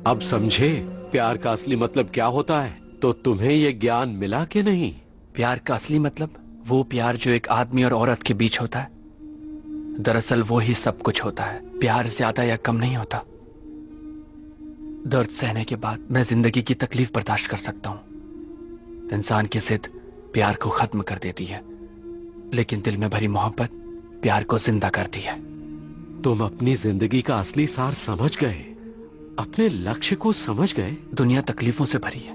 अब समझे प्यार का असली मतलब क्या होता है? तो तुम्हें ये ज्ञान मिला कि नहीं? प्यार का असली मतलब वो प्यार जो एक आदमी और औरत के बीच होता है। दरअसल वो ही सब कुछ होता है। प्यार ज्यादा या कम नहीं होता। दर्द सहने के बाद मैं जिंदगी की तकलीफ बर्दाश्त कर सकता हूं। इंसान की जिद प्यार को खत्म कर देती है, लेकिन दिल में भरी मोहब्बत प्यार को जिंदा करती है। तुम अपनी जिंदगी का असली सार समझ गए, अपने लक्ष्य को समझ गए। दुनिया तकलीफों से भरी है,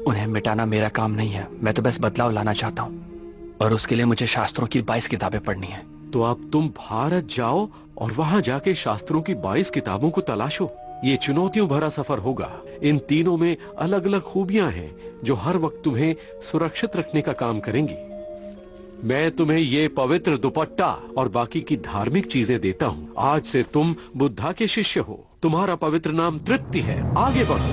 उन्हें मिटाना मेरा काम नहीं है। मैं तो बस बदलाव लाना चाहता हूँ, और उसके लिए मुझे शास्त्रों की 22 किताबें पढ़नी है। तो अब तुम भारत जाओ और वहां जाके शास्त्रों की 22 किताबों को तलाशो। ये चुनौतियों भरा सफर होगा। इन तीनों में अलग अलग खूबियां हैं जो हर वक्त तुम्हें सुरक्षित रखने का काम करेंगी। मैं तुम्हें ये पवित्र दुपट्टा और बाकी की धार्मिक चीजें देता हूँ। आज से तुम बुद्धा के शिष्य हो। तुम्हारा पवित्र नाम तृप्ति है। आगे बढ़ो।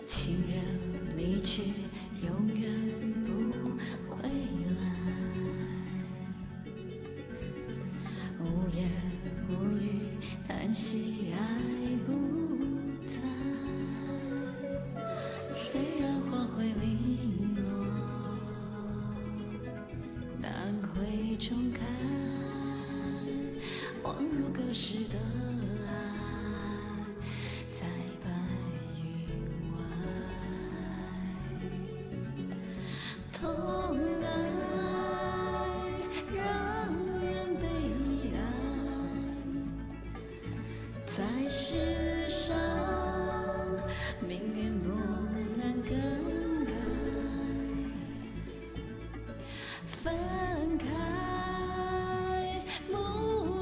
情人离去，永远不回来。无言无语，叹息爱不在。虽然花会零落，但会重开，恍如隔世的爱。 痛爱让人悲哀，在世上命运不能更改，分开不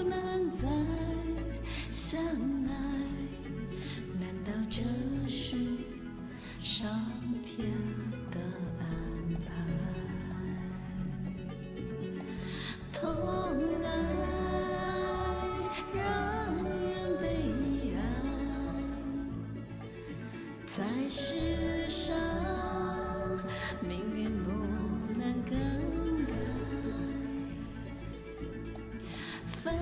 能再相爱，难道这是上天的安排？ 痛爱让人悲哀，在世上命运不能更改，分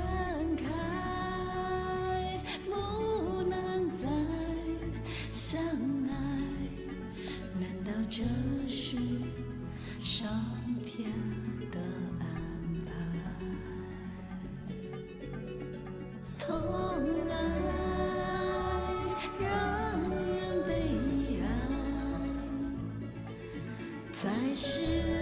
开不能再痛爱，让人被爱，才是。